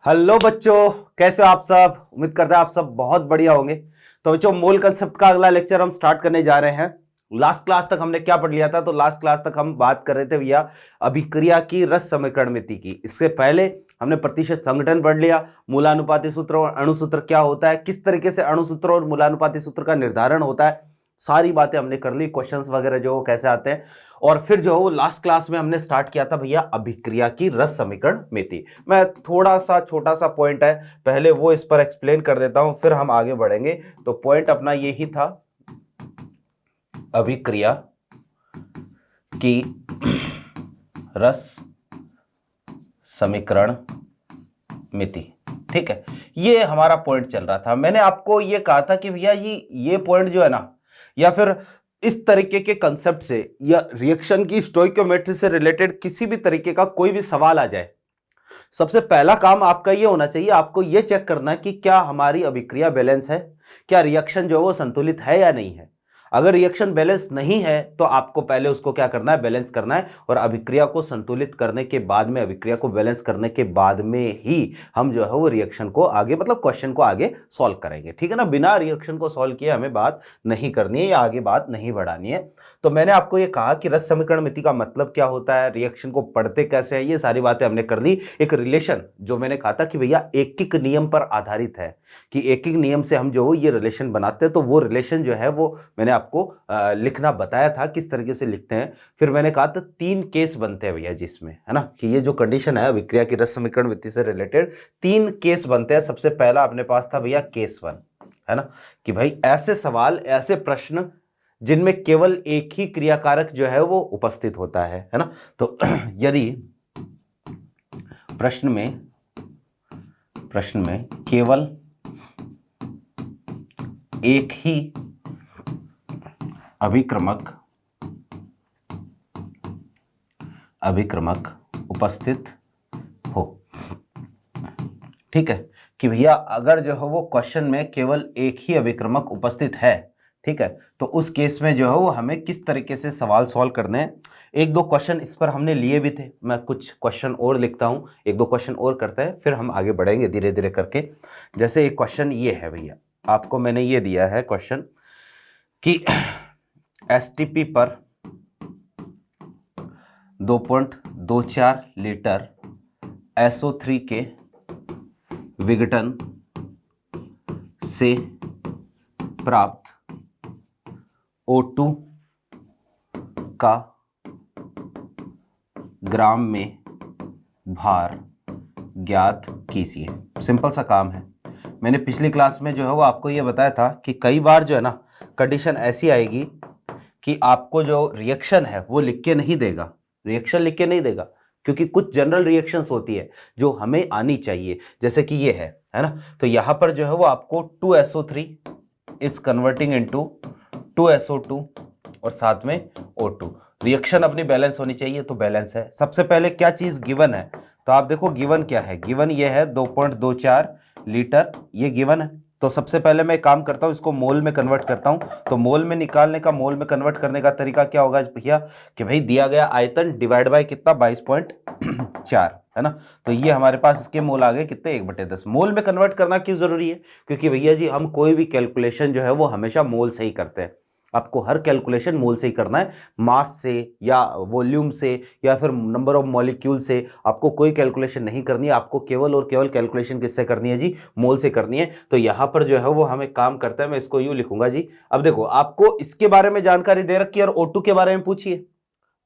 Hello बच्चों, कैसे हो आप सब। उम्मीद करते हैं आप सब बहुत बढ़िया होंगे। तो बच्चों, मोल कंसेप्ट का अगला लेक्चर हम स्टार्ट करने जा रहे हैं। लास्ट क्लास तक हमने क्या पढ़ लिया था? तो लास्ट क्लास तक हम बात कर रहे थे भैया अभिक्रिया की रस समीकरणमिति की। इससे पहले हमने प्रतिशत संघटन पढ़ लिया, मूलानुपाती सूत्र और अणुसूत्र क्या होता है, किस तरीके से अणुसूत्र और मूलानुपाती सूत्र का निर्धारण होता है, सारी बातें हमने कर ली। क्वेश्चंस वगैरह जो कैसे आते हैं, और फिर जो वो लास्ट क्लास में हमने स्टार्ट किया था भैया अभिक्रिया की रस समीकरणमिति। मैं थोड़ा सा छोटा सा पॉइंट है, पहले वो इस पर एक्सप्लेन कर देता हूं, फिर हम आगे बढ़ेंगे। तो पॉइंट अपना यही था, अभिक्रिया की रस समीकरण मिति। ठीक है, ये हमारा पॉइंट चल रहा था। मैंने आपको ये कहा था कि भैया ये पॉइंट जो है ना, या फिर इस तरीके के कंसेप्ट से या रिएक्शन की स्टोइकियोमेट्री से रिलेटेड किसी भी तरीके का कोई भी सवाल आ जाए, सबसे पहला काम आपका ये होना चाहिए, आपको ये चेक करना है कि क्या हमारी अभिक्रिया बैलेंस है, क्या रिएक्शन जो है वो संतुलित है या नहीं है। अगर रिएक्शन बैलेंस नहीं है तो आपको पहले उसको क्या करना है, बैलेंस करना है। और अभिक्रिया को संतुलित करने के बाद में, अभिक्रिया को बैलेंस करने के बाद में ही हम जो है वो रिएक्शन को आगे, मतलब क्वेश्चन को आगे सॉल्व करेंगे। ठीक है ना, बिना रिएक्शन को सॉल्व किए हमें बात नहीं करनी है या आगे बात नहीं बढ़ानी है। तो मैंने आपको ये कहा कि रस समीकरणमिति का मतलब क्या होता है, रिएक्शन को पढ़ते कैसे हैं, ये सारी बातें हमने कर ली। एक रिलेशन जो मैंने कहा था कि भैया एक नियम पर आधारित है, कि एक नियम से हम जो ये रिलेशन बनाते हैं, तो वो रिलेशन जो है वो मैंने आपको लिखना बताया था किस तरीके से लिखते हैं। फिर मैंने कहा था 3 केस बनते हैं भैया जिसमें, है ना, कि ये जो कंडीशन है अभिक्रिया की रस समीकरणमिति से रिलेटेड 3 केस बनते हैं। सबसे पहला अपने पास था भैया केस 1, है ना, कि भाई ऐसे सवाल, ऐसे प्रश्न जिनमें केवल एक ही क्रियाकारक जो है वो उपस्थित होता है ना। तो यदि प्रश्न में केवल एक ही अभिक्रमक उपस्थित हो, ठीक है, कि भैया अगर जो है वो क्वेश्चन में केवल एक ही अभिक्रमक उपस्थित है, ठीक है, तो उस केस में जो है वो हमें किस तरीके से सवाल सॉल्व करने हैं। 1-2 क्वेश्चन इस पर हमने लिए भी थे, मैं कुछ क्वेश्चन और लिखता हूं, 1-2 क्वेश्चन और करते हैं, फिर हम आगे बढ़ेंगे धीरे धीरे करके। जैसे एक क्वेश्चन ये है भैया, आपको मैंने ये दिया है क्वेश्चन कि एसटीपी पर 2.24 लीटर SO3 के विघटन से प्राप्त O2 का ग्राम में भार ज्ञात कीजिए। सिंपल सा काम है। मैंने पिछली क्लास में जो है वो आपको ये बताया था कि कई बार जो है ना कंडीशन ऐसी आएगी कि आपको जो रिएक्शन है वो लिख के नहीं देगा, रिएक्शन लिख के नहीं देगा, क्योंकि कुछ जनरल रिएक्शंस होती है जो हमें आनी चाहिए, जैसे कि ये है ना। तो यहाँ पर जो है वो आपको 2SO3 is converting into 2SO2 और साथ में O2। रिएक्शन अपनी बैलेंस होनी चाहिए, तो बैलेंस है। सबसे पहले क्या चीज गिवन है, तो आप देखो गिवन क्या है, गिवन ये है 2.24 लीटर, ये गिवन है। तो सबसे पहले मैं काम करता हूं, इसको मोल में कन्वर्ट करता हूं। तो मोल में निकालने का, मोल में कन्वर्ट करने का तरीका क्या होगा भैया, कि भाई दिया गया आयतन डिवाइड बाय कितना, 22.4, है ना। तो ये हमारे पास इसके मोल आ गए कितने, 1/10। मोल में कन्वर्ट करना क्यों जरूरी है, क्योंकि भैया जी हम कोई भी कैलकुलेशन जो है वो हमेशा मोल से ही करते हैं। आपको हर कैलकुलेशन मोल से ही करना है, मास से या वॉल्यूम से या फिर नंबर ऑफ मॉलिक्यूल से आपको कोई कैलकुलेशन नहीं करनी है। आपको केवल और केवल कैलकुलेशन किससे करनी है जी, मोल से करनी है। तो यहां पर जो है वो हमें काम करता है, मैं इसको यूं लिखूंगा जी। अब देखो, आपको इसके बारे में जानकारी दे रखी है और O2 के बारे में पूछिए,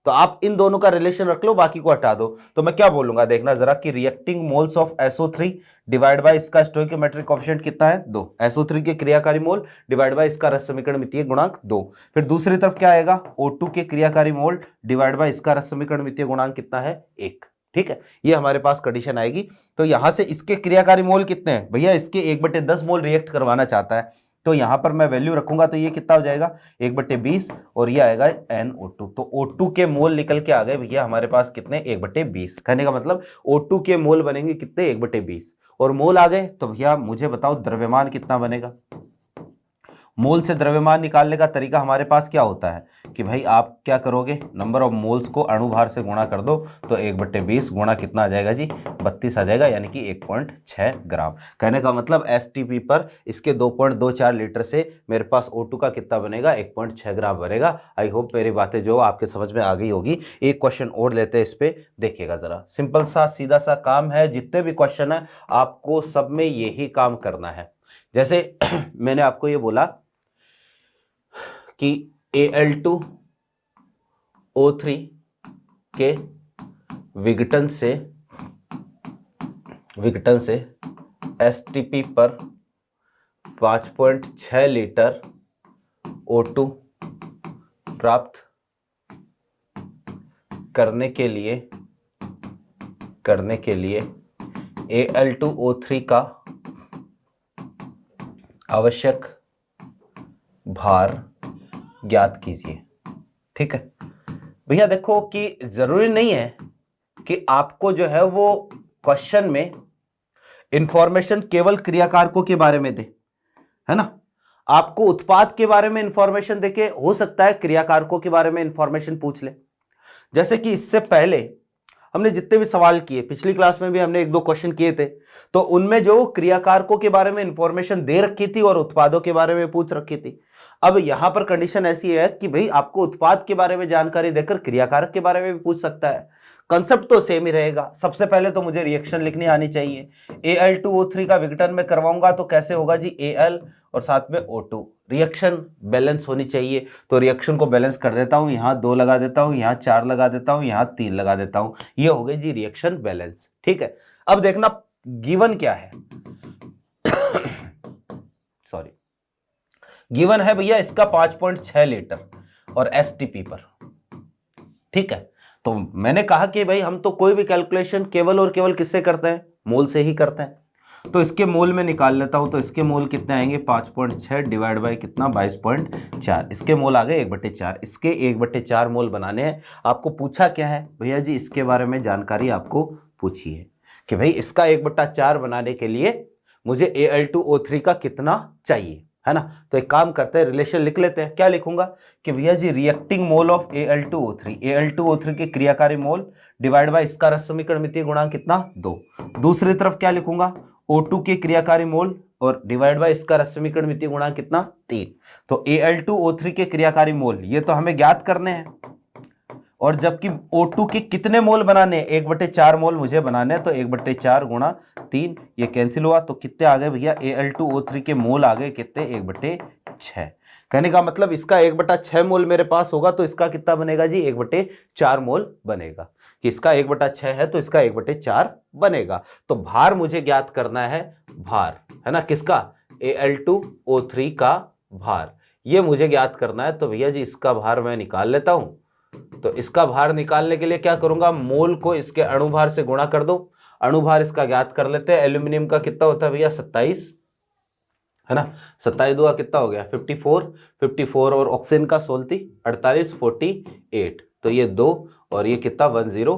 तो आप इन दोनों का रिलेशन रख लो, बाकी को हटा दो। तो मैं क्या बोलूंगा, देखना जरा, कि reacting moles of SO3 divide by इसका स्टोइकियोमेट्रिक कोएफिशिएंट कितना है, 2। SO3 के क्रियाकारी मोल डिवाइड बाय इसका रस समीकरणमितीय गुणांक 2। फिर दूसरी तरफ क्या आएगा, O2 के क्रियाकारी मोल डिवाइड बाय इसका रस समीकरणमितीय गुणांक कितना है, 1। ठीक है, ये हमारे पास कंडीशन आएगी। तो यहां से इसके क्रियाकारी मोल कितने हैं भैया, इसके 1/10 मोल रिएक्ट करवाना चाहता है, तो यहां पर मैं वैल्यू रखूंगा, तो ये कितना हो जाएगा, 1/20, और ये आएगा NO2। तो O2 के मोल निकल के आ गए भैया हमारे पास कितने, 1/20। कहने का मतलब O2 के मोल बनेंगे कितने, 1/20। और मोल आ गए तो भैया मुझे बताओ द्रव्यमान कितना बनेगा। मोल से द्रव्यमान निकालने का तरीका हमारे पास क्या होता है, कि भाई आप क्या करोगे, नंबर ऑफ मोल्स को अणुभार से गुणा कर दो, तो 1/20 गुणा कितना आ जाएगा जी, 32 आ जाएगा, यानी कि 1.6 ग्राम। कहने का मतलब एसटीपी पर इसके 2.24 लीटर से मेरे पास O2 का कितना बनेगा, 1.6 ग्राम बनेगा। आई होप मेरी बातें जो आपके समझ में आ गई होगी। एक क्वेश्चन और लेते हैं, इस पे देखिएगा जरा, सिंपल सा सीधा सा काम है, जितने भी क्वेश्चन है आपको सब में यही काम करना है। जैसे मैंने आपको ये बोला कि Al2O3 के विघटन से एसटीपी पर 5.6 लीटर O2 प्राप्त करने के लिए Al2O3 का आवश्यक भार ज्ञात कीजिए। ठीक है भैया, देखो कि जरूरी नहीं है कि आपको जो है वो क्वेश्चन में इंफॉर्मेशन केवल क्रियाकारकों के बारे में दे, है ना। आपको उत्पाद के बारे में इंफॉर्मेशन देके हो सकता है क्रियाकारकों के बारे में इंफॉर्मेशन पूछ ले। जैसे कि इससे पहले हमने जितने भी सवाल किए, पिछली क्लास में भी हमने 1-2 क्वेश्चन किए थे, तो उनमें जो क्रियाकारकों के बारे में इंफॉर्मेशन दे रखी थी और उत्पादों के बारे में पूछ रखी थी। अब यहां पर कंडीशन ऐसी है कि भाई आपको उत्पाद के बारे में जानकारी देकर क्रियाकारक के बारे में भी पूछ सकता है। कंसेप्ट तो सेम ही रहेगा। सबसे पहले तो मुझे रिएक्शन लिखनी आनी चाहिए। Al2O3 का विघटन में करवाऊंगा तो कैसे होगा जी, Al और साथ में O2, रिएक्शन बैलेंस होनी चाहिए। तो रिएक्शन को बैलेंस कर देता हूं, यहां 2 लगा देता हूं, यहां 4 लगा देता हूं, यहां 3 लगा देता हूं, ये हो गई जी रिएक्शन बैलेंस। ठीक है, अब देखना गिवन क्या है। सॉरी, गिवन है भैया इसका 5.6 लीटर और एसटीपी पर। ठीक है, तो मैंने कहा कि भाई हम तो कोई भी कैलकुलेशन केवल और केवल किससे करते हैं, मोल से ही करते हैं। तो इसके मोल में निकाल लेता हूं, तो इसके मोल कितने आएंगे, 5.6 डिवाइड बाई कितना, 22.4। इसके मोल आ गए 1/4। इसके 1/4 मोल बनाने हैं। आपको पूछा क्या है भैया जी, इसके बारे में जानकारी आपको पूछी है कि भाई इसका 1/4 बनाने के लिए मुझे Al2O3 का कितना चाहिए, है ना। तो एक काम करते हैं, रिलेशन लिख लेते हैं। क्या लिखूंगा कि भैया जी रिएक्टिंग मोल ऑफ Al2O3 के क्रियाकारी मोल डिवाइड बाय इसका रस समीकरण मितीय गुणांक कितना, 2। दूसरी तरफ क्या लिखूंगा, O2 के क्रियाकारी मोल और डिवाइड बाय इसका रस समीकरण मितीय गुणांक कितना, 3। तो Al2O3 के क्रियाकारी मोल ये तो हमें ज्ञात करने हैं, और जबकि O2 के कितने मोल बनाने, 1/4 मोल मुझे बनाने, तो 1/4 गुणा 3, ये कैंसिल हुआ, तो कितने आ गए भैया, Al2O3 के मोल आ गए कितने, 1/6। कहने का मतलब इसका 1/6 मोल मेरे पास होगा, तो इसका कितना बनेगा जी, 1/4 मोल बनेगा। कि इसका 1/6 है तो इसका 1/4 बनेगा। तो भार मुझे ज्ञात करना है, भार है ना किसका, Al2O3 का भार, ये मुझे ज्ञात करना है। तो भैया जी इसका भार मैं निकाल लेता हूं। तो इसका भार निकालने के लिए क्या करूंगा, मोल को इसके अणुभार से गुणा कर दो। अणुभार इसका ज्ञात कर लेते हैं। एल्यूमिनियम का कितना होता है भैया, 27, है ना। 27 दूगा कितना हो गया, 54 और ऑक्सीजन का 48, 48। तो ये 2 और ये कितना, 102।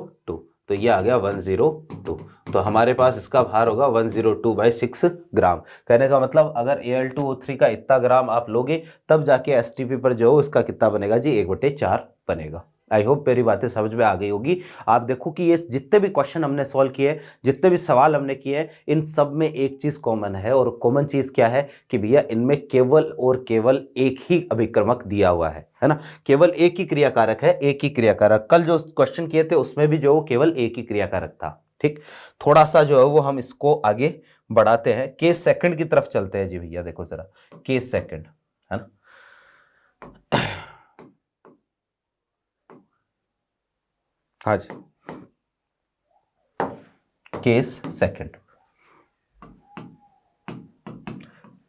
तो ये आ गया 102। तो हमारे पास इसका भार होगा 102/6 ग्राम। कहने का मतलब अगर Al2O3 का इतना ग्राम आप लोगे तब जाके एसटीपी पर जो इसका कितना बनेगा जी, 1/4 बनेगा। आई होप मेरी बातें समझ में आ गई होगी। आप देखो कि ये जितने भी क्वेश्चन हमने सॉल्व किए, जितने भी सवाल हमने किए, इन सब में एक चीज कॉमन है, और कॉमन चीज क्या है कि भैया इनमें केवल और केवल एक ही अभिक्रमक दिया हुआ है ना। केवल एक ही क्रियाकारक है, एक ही क्रियाकारक। कल जो क्वेश्चन किए थे उसमें भी जो केवल एक ही क्रियाकारक था। ठीक, थोड़ा सा जो है वो हम इसको आगे बढ़ाते हैं, केस सेकंड की तरफ चलते हैं जी भैया। देखो जरा, केस सेकंड, है ना। हाँ जी, केस सेकंड।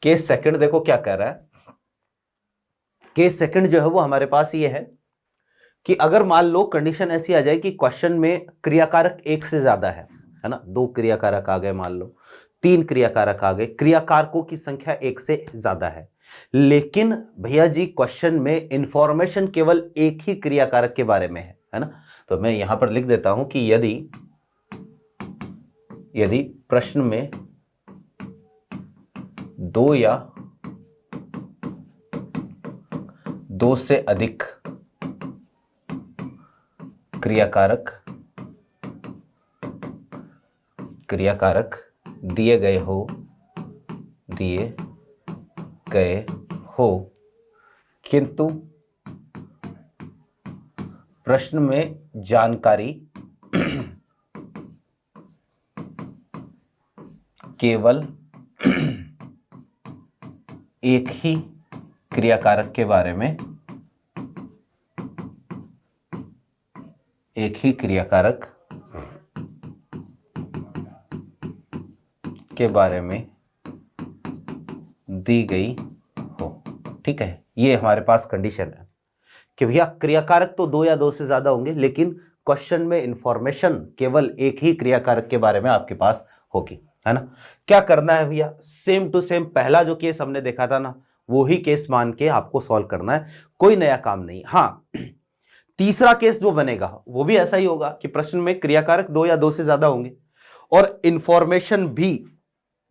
केस सेकंड देखो क्या कह रहा है। केस सेकंड जो है वो हमारे पास ये है कि अगर मान लो कंडीशन ऐसी आ जाए कि क्वेश्चन में क्रियाकारक एक से ज्यादा है ना, 2 क्रियाकारक आ गए, मान लो 3 क्रियाकारक आ गए, क्रियाकारकों की संख्या एक से ज्यादा है, लेकिन भैया जी क्वेश्चन में इंफॉर्मेशन केवल एक ही क्रियाकारक के बारे में है ना। तो मैं यहां पर लिख देता हूं कि यदि प्रश्न में 2 या 2 से अधिक क्रियाकारक दिए गए हो किंतु प्रश्न में जानकारी केवल एक ही क्रियाकारक के बारे में दी गई हो। ठीक है, ये हमारे पास कंडीशन है कि भैया क्रियाकारक तो दो या दो से ज्यादा होंगे, लेकिन क्वेश्चन में इंफॉर्मेशन केवल एक ही क्रियाकारक के बारे में आपके पास होगी, है ना। क्या करना है भैया, सेम टू सेम पहला जो केस हमने देखा था ना, वो ही केस मान के आपको सॉल्व करना है, कोई नया काम नहीं। हाँ, तीसरा केस जो बनेगा वो भी ऐसा ही होगा कि प्रश्न में क्रियाकारक दो या दो से ज्यादा होंगे और इंफॉर्मेशन भी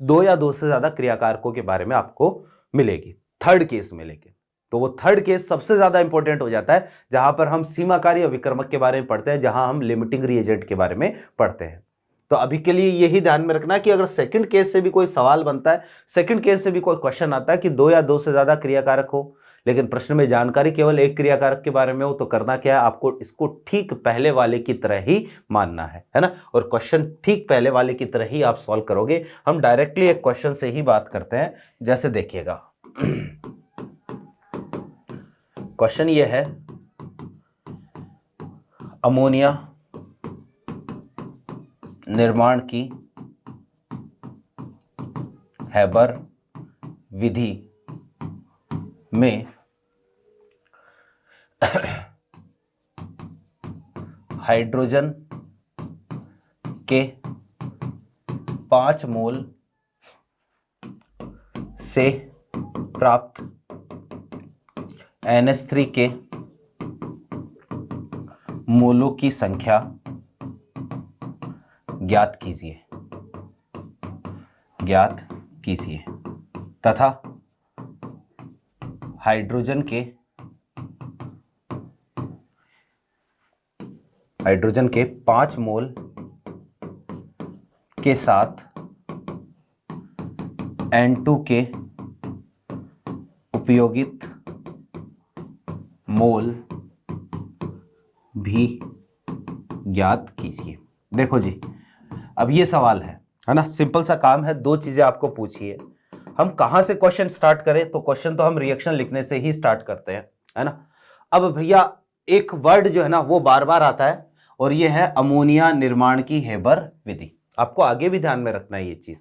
दो या दो से ज्यादा क्रियाकारकों के बारे में आपको मिलेगी, थर्ड केस मिलेगी। तो वो थर्ड केस सबसे ज्यादा इंपॉर्टेंट हो जाता है, जहां पर हम सीमाकारी अभिकर्मक के बारे में पढ़ते हैं, जहां हम लिमिटिंग रिएजेंट के बारे में पढ़ते हैं। तो अभी के लिए यही ध्यान में रखना कि अगर सेकंड केस से भी कोई सवाल बनता है, सेकंड केस से भी कोई क्वेश्चन आता है कि दो या दो से ज्यादा क्रियाकारक हो, लेकिन प्रश्न में जानकारी केवल एक क्रियाकारक के बारे में हो, तो करना क्या है, आपको इसको ठीक पहले वाले की तरह ही मानना है ना। और क्वेश्चन ठीक पहले वाले की तरह ही आप सॉल्व करोगे। हम डायरेक्टली एक क्वेश्चन से ही बात करते हैं, जैसे देखिएगा क्वेश्चन ये है, अमोनिया निर्माण की हैबर विधि में हाइड्रोजन के 5 मोल से प्राप्त NH3 के मोलों की संख्या ज्ञात कीजिए तथा हाइड्रोजन के 5 मोल के साथ N2 के उपयोगित मोल भी ज्ञात कीजिए। देखो जी, अब ये सवाल है ना, सिंपल सा काम है, दो चीजें आपको पूछी है। हम कहां से क्वेश्चन स्टार्ट करें, तो क्वेश्चन तो हम रिएक्शन लिखने से ही स्टार्ट करते हैं, है ना। अब भैया एक वर्ड जो है ना वो बार बार आता है, और ये है अमोनिया निर्माण की हेबर विधि। आपको आगे भी ध्यान में रखना है ये चीज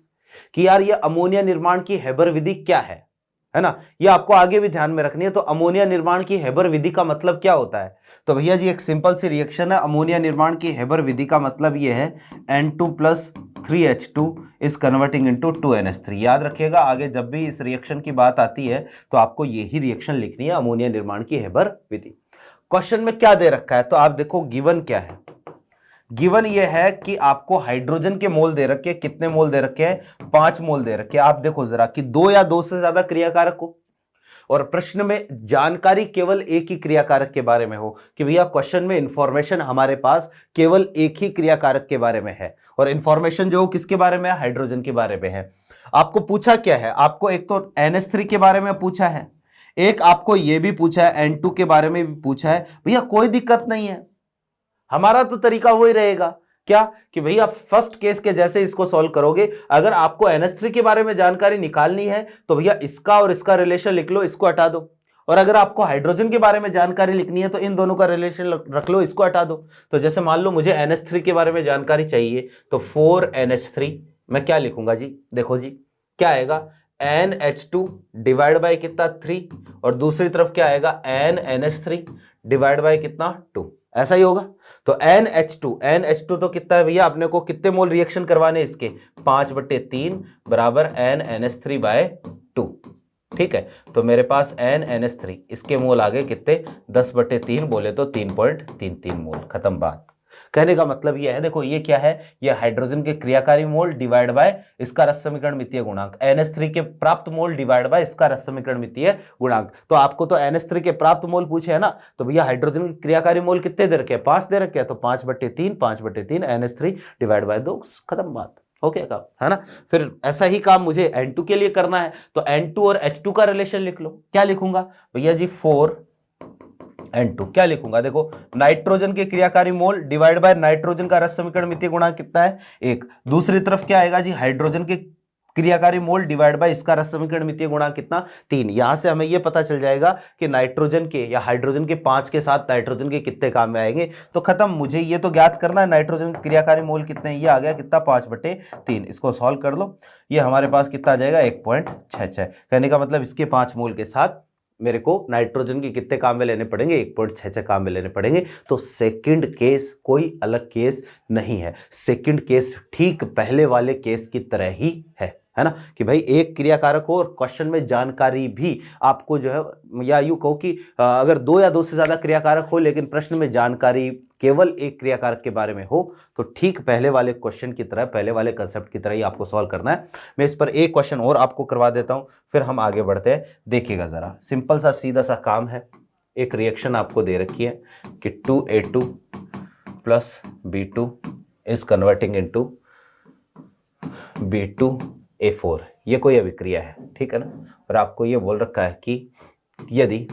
कि यार ये अमोनिया निर्माण की हेबर विधि क्या है ना, ये आपको आगे भी ध्यान में रखनी है। तो अमोनिया निर्माण की हेबर विधि का मतलब क्या होता है, तो भैया जी एक सिंपल सी रिएक्शन है। अमोनिया निर्माण की हेबर विधि का मतलब ये है N2 + 3H2 is converting into 2NH3। याद रखिएगा, आगे जब भी इस रिएक्शन की बात आती है तो आपको यही रिएक्शन लिखनी है, अमोनिया निर्माण की हेबर विधि। क्वेश्चन में क्या दे रखा है, तो आप देखो गिवन क्या है। गिवन ये है कि आपको हाइड्रोजन के मोल दे रखे, कितने मोल दे रखे हैं, 5 मोल दे रखे। आप देखो जरा कि दो या दो से ज्यादा क्रियाकारक हो, और प्रश्न में जानकारी केवल एक ही क्रियाकारक के बारे में हो, कि भैया क्वेश्चन में इंफॉर्मेशन हमारे पास केवल एक ही क्रियाकारक के बारे में है, और इंफॉर्मेशन जो किसके बारे में है, हाइड्रोजन के बारे में है। आपको पूछा क्या है, आपको एक तो NH3 के बारे में पूछा है, एक आपको यह भी पूछा है, N2 के बारे में भी पूछा है। भैया कोई दिक्कत नहीं है, हमारा तो तरीका वही रहेगा क्या कि भैया फर्स्ट केस के जैसे इसको सॉल्व करोगे। अगर आपको NH3 के बारे में जानकारी निकालनी है तो भैया इसका और इसका रिलेशन लिख लो, इसको हटा दो। और अगर आपको हाइड्रोजन के बारे में जानकारी लिखनी है तो इन दोनों का रिलेशन रख लो, इसको हटा दो। तो जैसे मान लो मुझे NH3 के बारे में जानकारी चाहिए, तो 4NH3 मैं क्या लिखूंगा जी, देखो जी क्या आएगा, NH2 डिवाइड बाय कितना 3, और दूसरी तरफ क्या आएगा NNH3 डिवाइड बाय कितना 2, ऐसा ही होगा। तो NH2 तो कितना है भैया, अपने को कितने मोल रिएक्शन करवाने इसके, 5/3 बराबर NNH3/2। ठीक है, तो मेरे पास NNH3 इसके मोल आ गए कितने, 10/3 बोले तो 3.33 मोल। खत्म बात। कहने का मतलब ये है, देखो ये क्या है, ये हाइड्रोजन के क्रियाकारी मोल डिवाइड बाय इसका रस समीकरण मितीय गुणांक, NH3 के प्राप्त मोल डिवाइड बाय इसका रस समीकरण मितीय गुणांक। तो आपको तो NH3 के प्राप्त मोल पूछे है ना, तो भैया हाइड्रोजन के क्रियाकारी मोल कितने दे रखे हैं, 5 दे रखे हैं, तो 5/3 NH3 डिवाइड बाय 2, खत्म बात, ओके काम है ना। फिर ऐसा ही काम मुझे N2 के लिए करना है, तो N2 और H2 का रिलेशन लिख लो। क्या लिखूंगा भैया जी, 4N2। क्या लिखूंगा, देखो नाइट्रोजन के क्रियाकारी मोल डिवाइड बाय नाइट्रोजन का रस समीकरण मितीय गुणांक कितना है, 1। दूसरी तरफ क्या आएगा जी, हाइड्रोजन के क्रियाकारी मोल डिवाइड बाय इसका रस समीकरण मितीय गुणांक कितना, 3। यहां से हमें यह पता चल जाएगा कि नाइट्रोजन के या हाइड्रोजन के 5 के साथ नाइट्रोजन के कितने काम में आएंगे। तो खत्म, मुझे ये तो ज्ञात करना है नाइट्रोजन के क्रियाकारी मोल कितने, ये आ गया कितना, 5/3। इसको सॉल्व कर लो, ये हमारे पास कितना आ जाएगा, 1.66। कहने का मतलब इसके 5 मोल के साथ मेरे को नाइट्रोजन के कितने काम में लेने पड़ेंगे, 1.66 काम में लेने पड़ेंगे। तो सेकंड केस कोई अलग केस नहीं है, सेकंड केस ठीक पहले वाले केस की तरह ही है ना, कि भाई एक क्रियाकारक हो और क्वेश्चन में जानकारी भी आपको जो है, या यूं कहो कि अगर 2 या 2 से ज्यादा क्रियाकारक हो लेकिन प्रश्न में जानकारी केवल एक क्रियाकारक के बारे में हो, तो ठीक पहले वाले क्वेश्चन की तरह, पहले वाले कंसेप्ट की तरह ही आपको सॉल्व करना है। मैं इस पर एक क्वेश्चन और आपको करवा देता हूं, फिर हम आगे बढ़ते हैं। देखिएगा जरा, सिंपल सा सीधा सा काम है। एक रिएक्शन आपको दे रखी है कि 2A2 plus B2 is converting into B2A4, ये कोई अभिक्रिया है, ठीक है ना। और आपको ये बोल रखा है कि यदि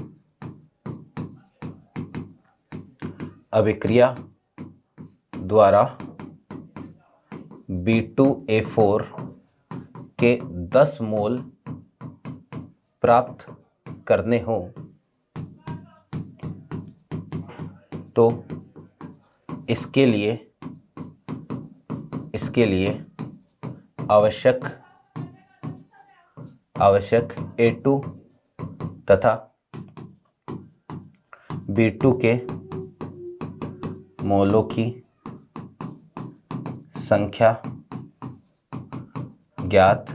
अभिक्रिया द्वारा B2A4 के 10 मोल प्राप्त करने हो तो इसके लिए आवश्यक A2 तथा B2 के मोलों की संख्या ज्ञात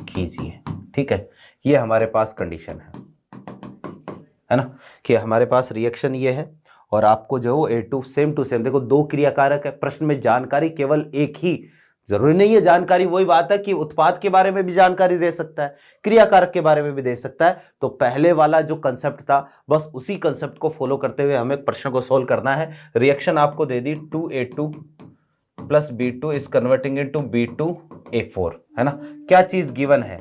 कीजिए, ठीक है। ये हमारे पास कंडीशन है ना, कि हमारे पास रिएक्शन ये है और आपको जो A2 सेम टू सेम, देखो 2 क्रियाकारक है, प्रश्न में जानकारी केवल एक ही, जरूरी नहीं है जानकारी, वही बात है कि उत्पाद के बारे में भी जानकारी दे सकता है, क्रियाकारक के बारे में भी दे सकता है। तो पहले वाला जो कंसेप्ट था, बस उसी कंसेप्ट को फॉलो करते हुए हमें प्रश्न को सोल्व करना है। रिएक्शन आपको दे दी 2A2 plus B2 is converting into B2A4, है ना। क्या चीज गिवन है,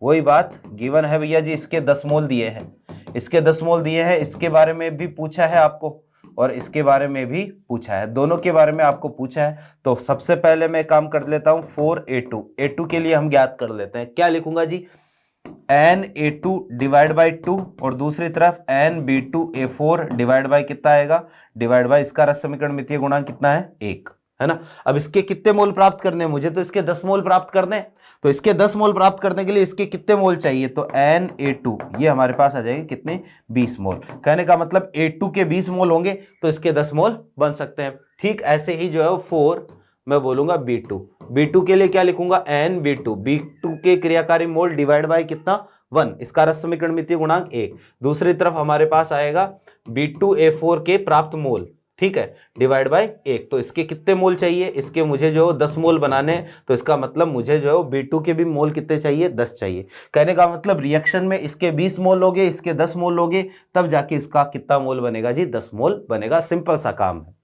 वही बात गिवन है भैया जी, इसके 10 मोल दिए हैं, इसके 10 मोल दिए हैं, इसके बारे में भी पूछा है आपको और इसके बारे में भी पूछा है, दोनों के बारे में आपको पूछा है। तो सबसे पहले मैं काम कर लेता हूं 4A2, A2 के लिए हम ज्ञात कर लेते हैं। क्या लिखूंगा जी, NA2 डिवाइड बाई 2 और दूसरी तरफ NB2A4 डिवाइड बाई कितना आएगा, डिवाइड बाई इसका रस समीकरण मितीय गुणांक कितना है, 1, है ना। अब इसके कितने मोल प्राप्त करने हैं मुझे, तो इसके 10 मोल प्राप्त करने हैं। तो इसके 10 मोल प्राप्त करने के लिए इसके कितने मोल चाहिए, तो NA2 ये हमारे पास आ जाएंगे कितने, 20 मोल। कहने का मतलब A2 के 20 मोल होंगे तो इसके 10 मोल बन सकते हैं। ठीक ऐसे ही जो है 4 मैं बोलूंगा B2 के लिए क्या लिखूंगा, B2 के क्रियाकारी मोल डिवाइड बाय कितना, 1, इसका रस समीकरण मितीय गुणांक 1। दूसरी तरफ हमारे पास आएगा B2A4 के प्राप्त मोल, ठीक है, डिवाइड बाय 1। तो इसके कितने मोल चाहिए, इसके मुझे जो 10 मोल बनाने, तो इसका मतलब मुझे जो है B2 के भी मोल कितने चाहिए, 10 चाहिए। कहने का मतलब रिएक्शन में इसके 20 मोल लोगे, इसके 10 मोल लोगे, तब जाके इसका कितना मोल बनेगा जी, 10 मोल बनेगा। सिंपल सा काम है।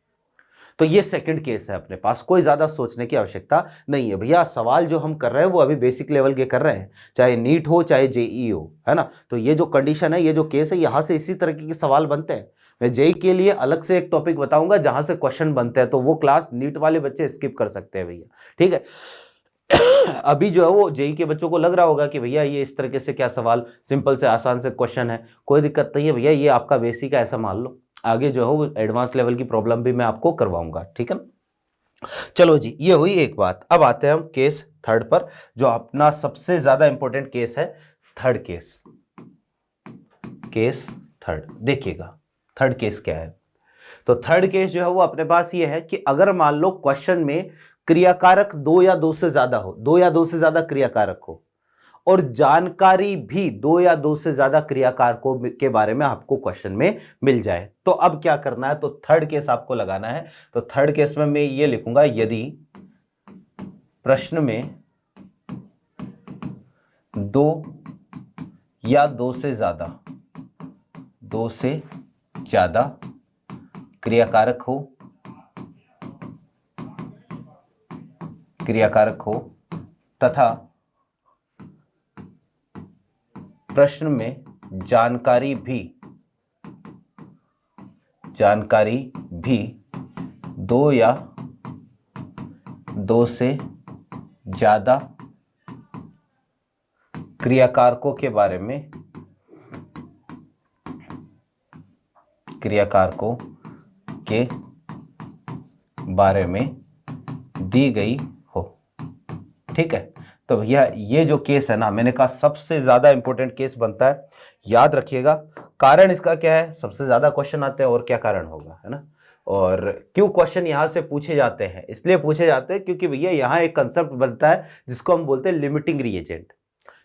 तो ये सेकंड केस है, अपने पास कोई ज्यादा सोचने की आवश्यकता नहीं है भैया। सवाल जो हम कर रहे हैं वो अभी बेसिक लेवल के कर रहे हैं, चाहे नीट हो चाहे जेई हो, है ना। तो ये जो कंडीशन है, ये जो केस है, यहां से इसी तरह के सवाल बनते हैं। मैं जेई के लिए अलग से एक टॉपिक बताऊंगा जहां से क्वेश्चन बनते हैं, तो वो क्लास नीट वाले बच्चे स्किप कर सकते हैं भैया, ठीक है। अभी जो है वो जेई के बच्चों को लग रहा होगा कि भैया ये इस तरीके से क्या सवाल, सिंपल से आसान से क्वेश्चन है, कोई दिक्कत नहीं है भैया, ये आपका बेसिक है ऐसा मान लो। आगे जो है वो एडवांस लेवल की प्रॉब्लम भी मैं आपको करवाऊंगा, ठीक है ना। चलो जी, ये हुई एक बात। अब आते हैं हम केस थर्ड पर, जो अपना सबसे ज्यादा इंपॉर्टेंट केस है, थर्ड केस। केस थर्ड देखिएगा, थर्ड केस क्या है। तो थर्ड केस जो है वो अपने पास ये है कि अगर मान लो क्वेश्चन में क्रियाकारक 2 या 2 से ज्यादा हो, 2 या 2 से ज्यादा क्रियाकारक हो, और जानकारी भी दो या दो से ज्यादा क्रियाकारकों के बारे में आपको क्वेश्चन में मिल जाए। तो अब क्या करना है, तो थर्ड केस आपको लगाना है। तो थर्ड केस में मैं ये लिखूंगा, यदि प्रश्न में दो या दो से ज्यादा क्रियाकारक हो तथा प्रश्न में जानकारी भी दो या दो से ज्यादा क्रियाकारकों के बारे में दी गई हो। ठीक है, तो भैया ये जो केस है ना, मैंने कहा सबसे ज्यादा इंपॉर्टेंट केस बनता है, याद रखिएगा। कारण इसका क्या है, सबसे ज्यादा क्वेश्चन आते हैं और क्या कारण होगा, है ना। और क्यों क्वेश्चन यहां से पूछे जाते हैं, इसलिए पूछे जाते हैं क्योंकि भैया यहां एक कंसेप्ट बनता है जिसको हम बोलते हैं लिमिटिंग रिएजेंट।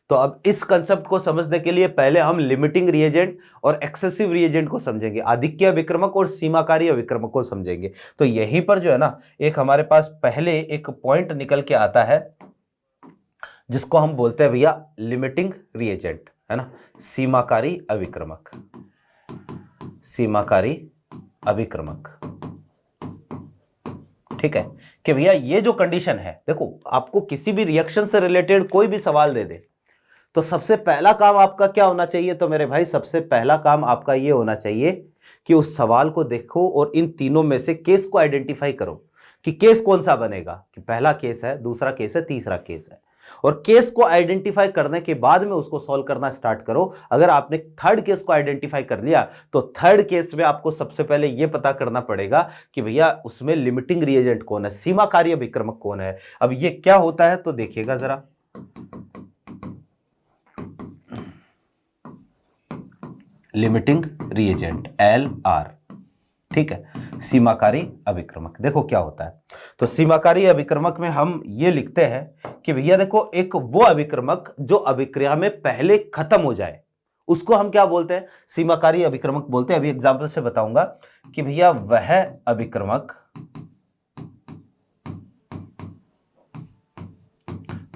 तो अब इस कंसेप्ट को समझने के लिए पहले हम लिमिटिंग रिएजेंट और एक्सेसिव रिएजेंट को समझेंगे, आधिक्य अभिक्रमक और सीमाकारी अभिक्रमक को समझेंगे। तो यहीं पर जो है ना, एक हमारे पास पहले एक पॉइंट निकल के आता है जिसको हम बोलते हैं भैया लिमिटिंग रिएजेंट, है ना, सीमाकारी अभिक्रमक। ठीक है, कि भैया ये जो कंडीशन है, देखो आपको किसी भी रिएक्शन से रिलेटेड कोई भी सवाल दे दे तो सबसे पहला काम आपका क्या होना चाहिए, तो मेरे भाई सबसे पहला काम आपका ये होना चाहिए कि उस सवाल को देखो और इन तीनों में से केस को आइडेंटिफाई करो कि केस कौन सा बनेगा, कि पहला केस है, दूसरा केस है, तीसरा केस है। और केस को आइडेंटिफाई करने के बाद में उसको सॉल्व करना स्टार्ट करो। अगर आपने थर्ड केस को आइडेंटिफाई कर लिया तो थर्ड केस में आपको सबसे पहले यह पता करना पड़ेगा कि भैया उसमें लिमिटिंग रिएजेंट कौन है, सीमाकारी अभिक्रमक कौन है। अब ये क्या होता है तो देखिएगा जरा, लिमिटिंग रिएजेंट LR, ठीक है, सीमाकारी अभिक्रमक। देखो क्या होता है, तो सीमाकारी अभिक्रमक में हम ये लिखते हैं कि भैया देखो एक वो अभिक्रमक जो अभिक्रिया में पहले खत्म हो जाए उसको हम क्या बोलते हैं, सीमाकारी अभिक्रमक बोलते हैं। अभी एग्जांपल से बताऊंगा कि भैया वह अभिक्रमक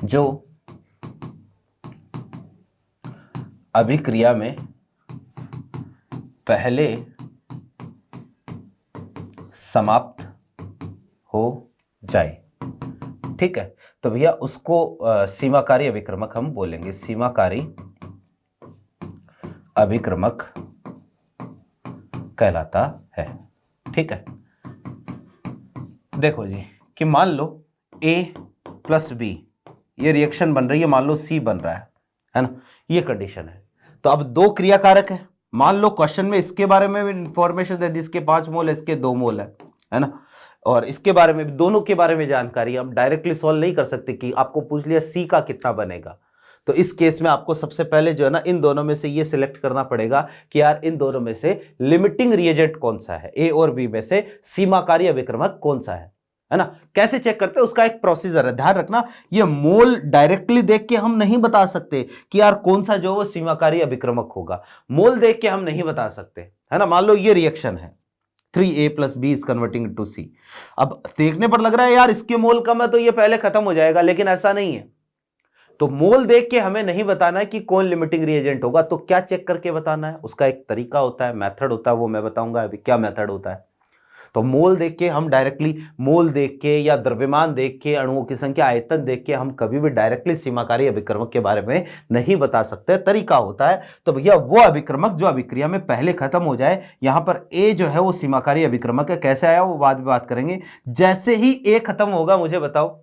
जो अभिक्रिया में पहले समाप्त हो जाए। ठीक है, तो भैया उसको सीमाकारी अभिक्रमक हम बोलेंगे, सीमाकारी अभिक्रमक कहलाता है। ठीक है, देखो जी कि मान लो A + B ये रिएक्शन बन रही है, मान लो C बन रहा है ना, ये कंडीशन है। तो अब दो क्रियाकारक है, मान लो क्वेश्चन में इसके बारे में भी इंफॉर्मेशन दे दी, इसके 5 मोल है, इसके 2 मोल है ना, और इसके बारे में, दोनों के बारे में जानकारी हम डायरेक्टली सॉल्व नहीं कर सकते कि आपको पूछ लिया C का कितना बनेगा। तो इस केस में आपको सबसे पहले जो है ना, इन दोनों में से ये सिलेक्ट करना पड़ेगा कि यार इन दोनों में से लिमिटिंग रिएजेंट कौन सा है, A और B में से सीमाकारी अभिक्रमक कौन सा है ना। कैसे चेक करते हैं उसका एक प्रोसीजर है, ध्यान रखना। ये मोल डायरेक्टली देख के हम नहीं बता सकते कि यार कौन सा जो वो सीमाकारी अभिक्रमक होगा, मोल देख के हम नहीं बता सकते, है ना। मान लो ये रिएक्शन है 3A + B is converting to C। अब देखने पर लग रहा है यार इसके मोल कम है तो ये पहले खत्म हो जाएगा, लेकिन ऐसा नहीं है। तो मोल देख के हमें नहीं बताना है कि कौन लिमिटिंग रिएजेंट होगा। तो क्या चेक करके बताना है, उसका एक तरीका होता है, मेथड होता है, वो मैं बताऊंगा अभी क्या मेथड होता है। तो मोल देख के हम डायरेक्टली, मोल देख के या द्रव्यमान देख के, अणुओं की संख्या, आयतन देख के हम कभी भी डायरेक्टली सीमाकारी अभिक्रमक के बारे में नहीं बता सकते, तरीका होता है। तो भैया वो अभिक्रमक जो अभिक्रिया में पहले खत्म हो जाए, यहां पर A जो है वो सीमाकारी अभिक्रमक है। कैसे आया वो बाद में बात करेंगे। जैसे ही A खत्म होगा, मुझे बताओ,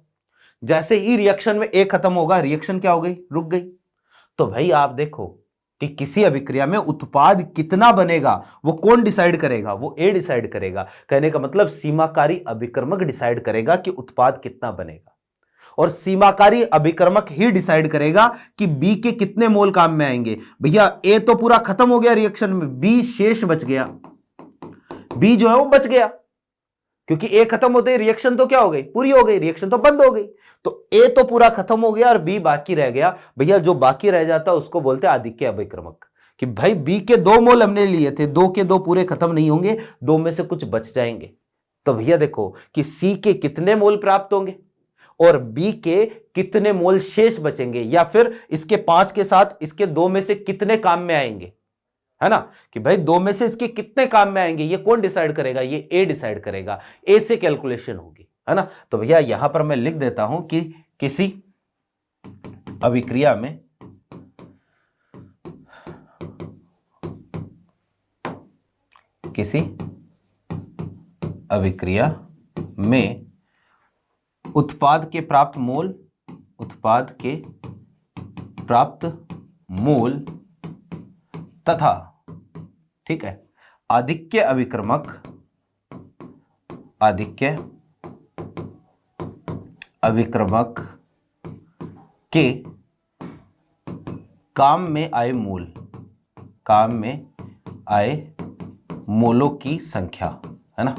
जैसे ही रिएक्शन में A खत्म होगा, रिएक्शन क्या हो गई, रुक गई। तो भाई आप देखो कि किसी अभिक्रिया में उत्पाद कितना बनेगा वो कौन डिसाइड करेगा, वो A डिसाइड करेगा। कहने का मतलब सीमाकारी अभिक्रमक डिसाइड करेगा कि उत्पाद कितना बनेगा, और सीमाकारी अभिक्रमक ही डिसाइड करेगा कि B के कितने मोल काम में आएंगे। भैया A तो पूरा खत्म हो गया रिएक्शन में, B शेष बच गया, B जो है वो बच गया, क्योंकि ए खत्म होते ही रिएक्शन तो क्या हो गई, पूरी हो गई, रिएक्शन तो बंद हो गई। तो ए तो पूरा खत्म हो गया और बी बाकी रह गया। भैया जो बाकी रह जाता उसको बोलते हैं आदिक्य अभिक्रमक। कि भाई बी के 2 मोल हमने लिए थे, 2 के 2 पूरे खत्म नहीं होंगे, 2 में से कुछ बच जाएंगे। तो भैया देखो कि सी के कितने मोल प्राप्त होंगे और बी के कितने मोल शेष बचेंगे, या फिर इसके 5 के साथ इसके 2 में से कितने काम में आएंगे, है ना। कि भाई 2 में से इसके कितने काम में आएंगे, ये कौन डिसाइड करेगा, ये ए डिसाइड करेगा, ए से कैलकुलेशन होगी, है ना। तो भैया यहां पर मैं लिख देता हूं कि किसी अभिक्रिया में उत्पाद के प्राप्त मोल तथा, ठीक है, आदिक्य अभिक्रमक के काम में आए मोलों की संख्या, है ना,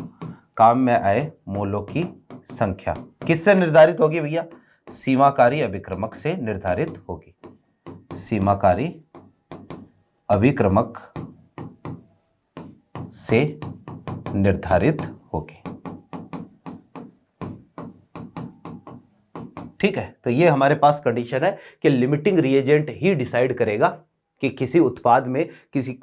काम में आए मोलों की संख्या किससे निर्धारित होगी भैया, सीमाकारी अभिक्रमक से निर्धारित होगी, सीमाकारी अभिक्रमक से निर्धारित होगी। ठीक है, तो ये हमारे पास कंडीशन है कि लिमिटिंग रिएजेंट ही डिसाइड करेगा कि किसी उत्पाद में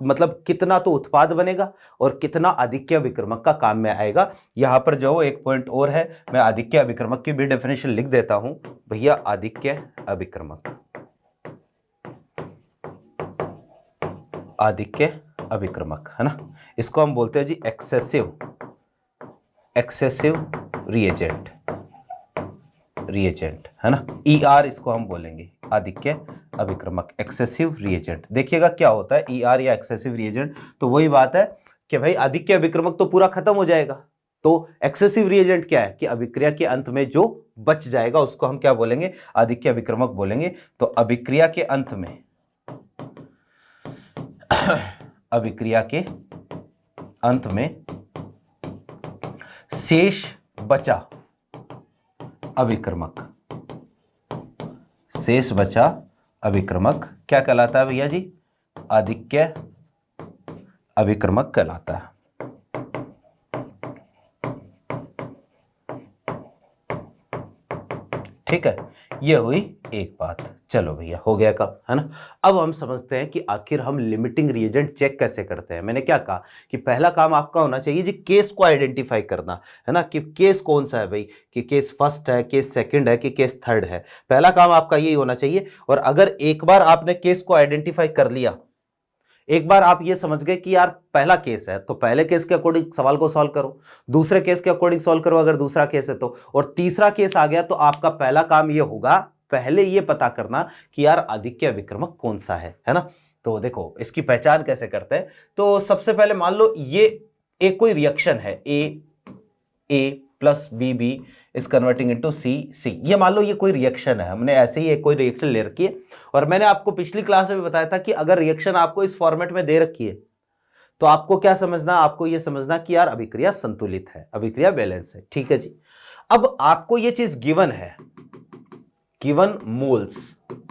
मतलब कितना तो उत्पाद बनेगा और कितना आदिक्य अभिक्रमक का काम में आएगा। यहां पर जो एक पॉइंट और है, मैं आदिक्य अभिक्रमक की भी डेफिनेशन लिख देता हूं भैया। आदिक्य अभिक्रमक, है ना, इसको हम बोलते हैं जी एक्सेसिव रिएजेंट, है ना, ER इसको हम बोलेंगे, आदिक्य अभिक्रमक एक्सेसिव रिएजेंट। देखिएगा क्या होता है ER या एक्सेसिव रिएजेंट, तो वही बात है कि भाई आदिक्य अभिक्रमक तो पूरा खत्म हो जाएगा, तो एक्सेसिव रिएजेंट क्या है कि अभिक्रिया के अंत में जो बच जाएगा उसको हम क्या बोलेंगे, आदिक्य अभिक्रमक बोलेंगे। तो अभिक्रिया के अंत में शेष बचा अभिक्रमक क्या कहलाता है भैया जी, आदिक्य अभिक्रमक कहलाता है। ठीक है, ये हुई एक बात। चलो भैया हो गया काम, है ना। अब हम समझते हैं कि आखिर हम लिमिटिंग रिएजेंट चेक कैसे करते हैं। मैंने क्या कहा कि पहला काम आपका होना चाहिए जी केस को आइडेंटिफाई करना, है ना, कि केस कौन सा है भाई, कि केस फर्स्ट है, केस सेकंड है, कि केस थर्ड है। पहला काम आपका यही होना चाहिए। और अगर एक बार आपने केस को आइडेंटिफाई कर लिया, एक बार आप ये समझ गए कि यार पहला केस है, तो पहले केस के अकॉर्डिंग सवाल को सॉल्व करो, दूसरे केस के अकॉर्डिंग सॉल्व करो अगर दूसरा केस है तो, और तीसरा केस आ गया तो आपका पहला काम ये होगा पहले ये पता करना कि यार आदिक्य अभिक्रमक कौन सा है ना। तो देखो इसकी पहचान कैसे करते हैं। तो सबसे पहले मान लो ये एक कोई रिएक्शन है, A plus B is converting into C. ये मान लो ये कोई रिएक्शन है, हमने ऐसे ही एक कोई रिएक्शन ले रखी है। और मैंने आपको पिछली क्लास में भी बताया था कि अगर रिएक्शन आपको इस फॉर्मेट में दे रखी है तो आपको क्या समझना, आपको ये समझना कि यार अभिक्रिया संतुलित है, अभिक्रिया बैलेंस है। ठीक है जी। अब आपको ये चीज गिवन है, गिवन मोल्स,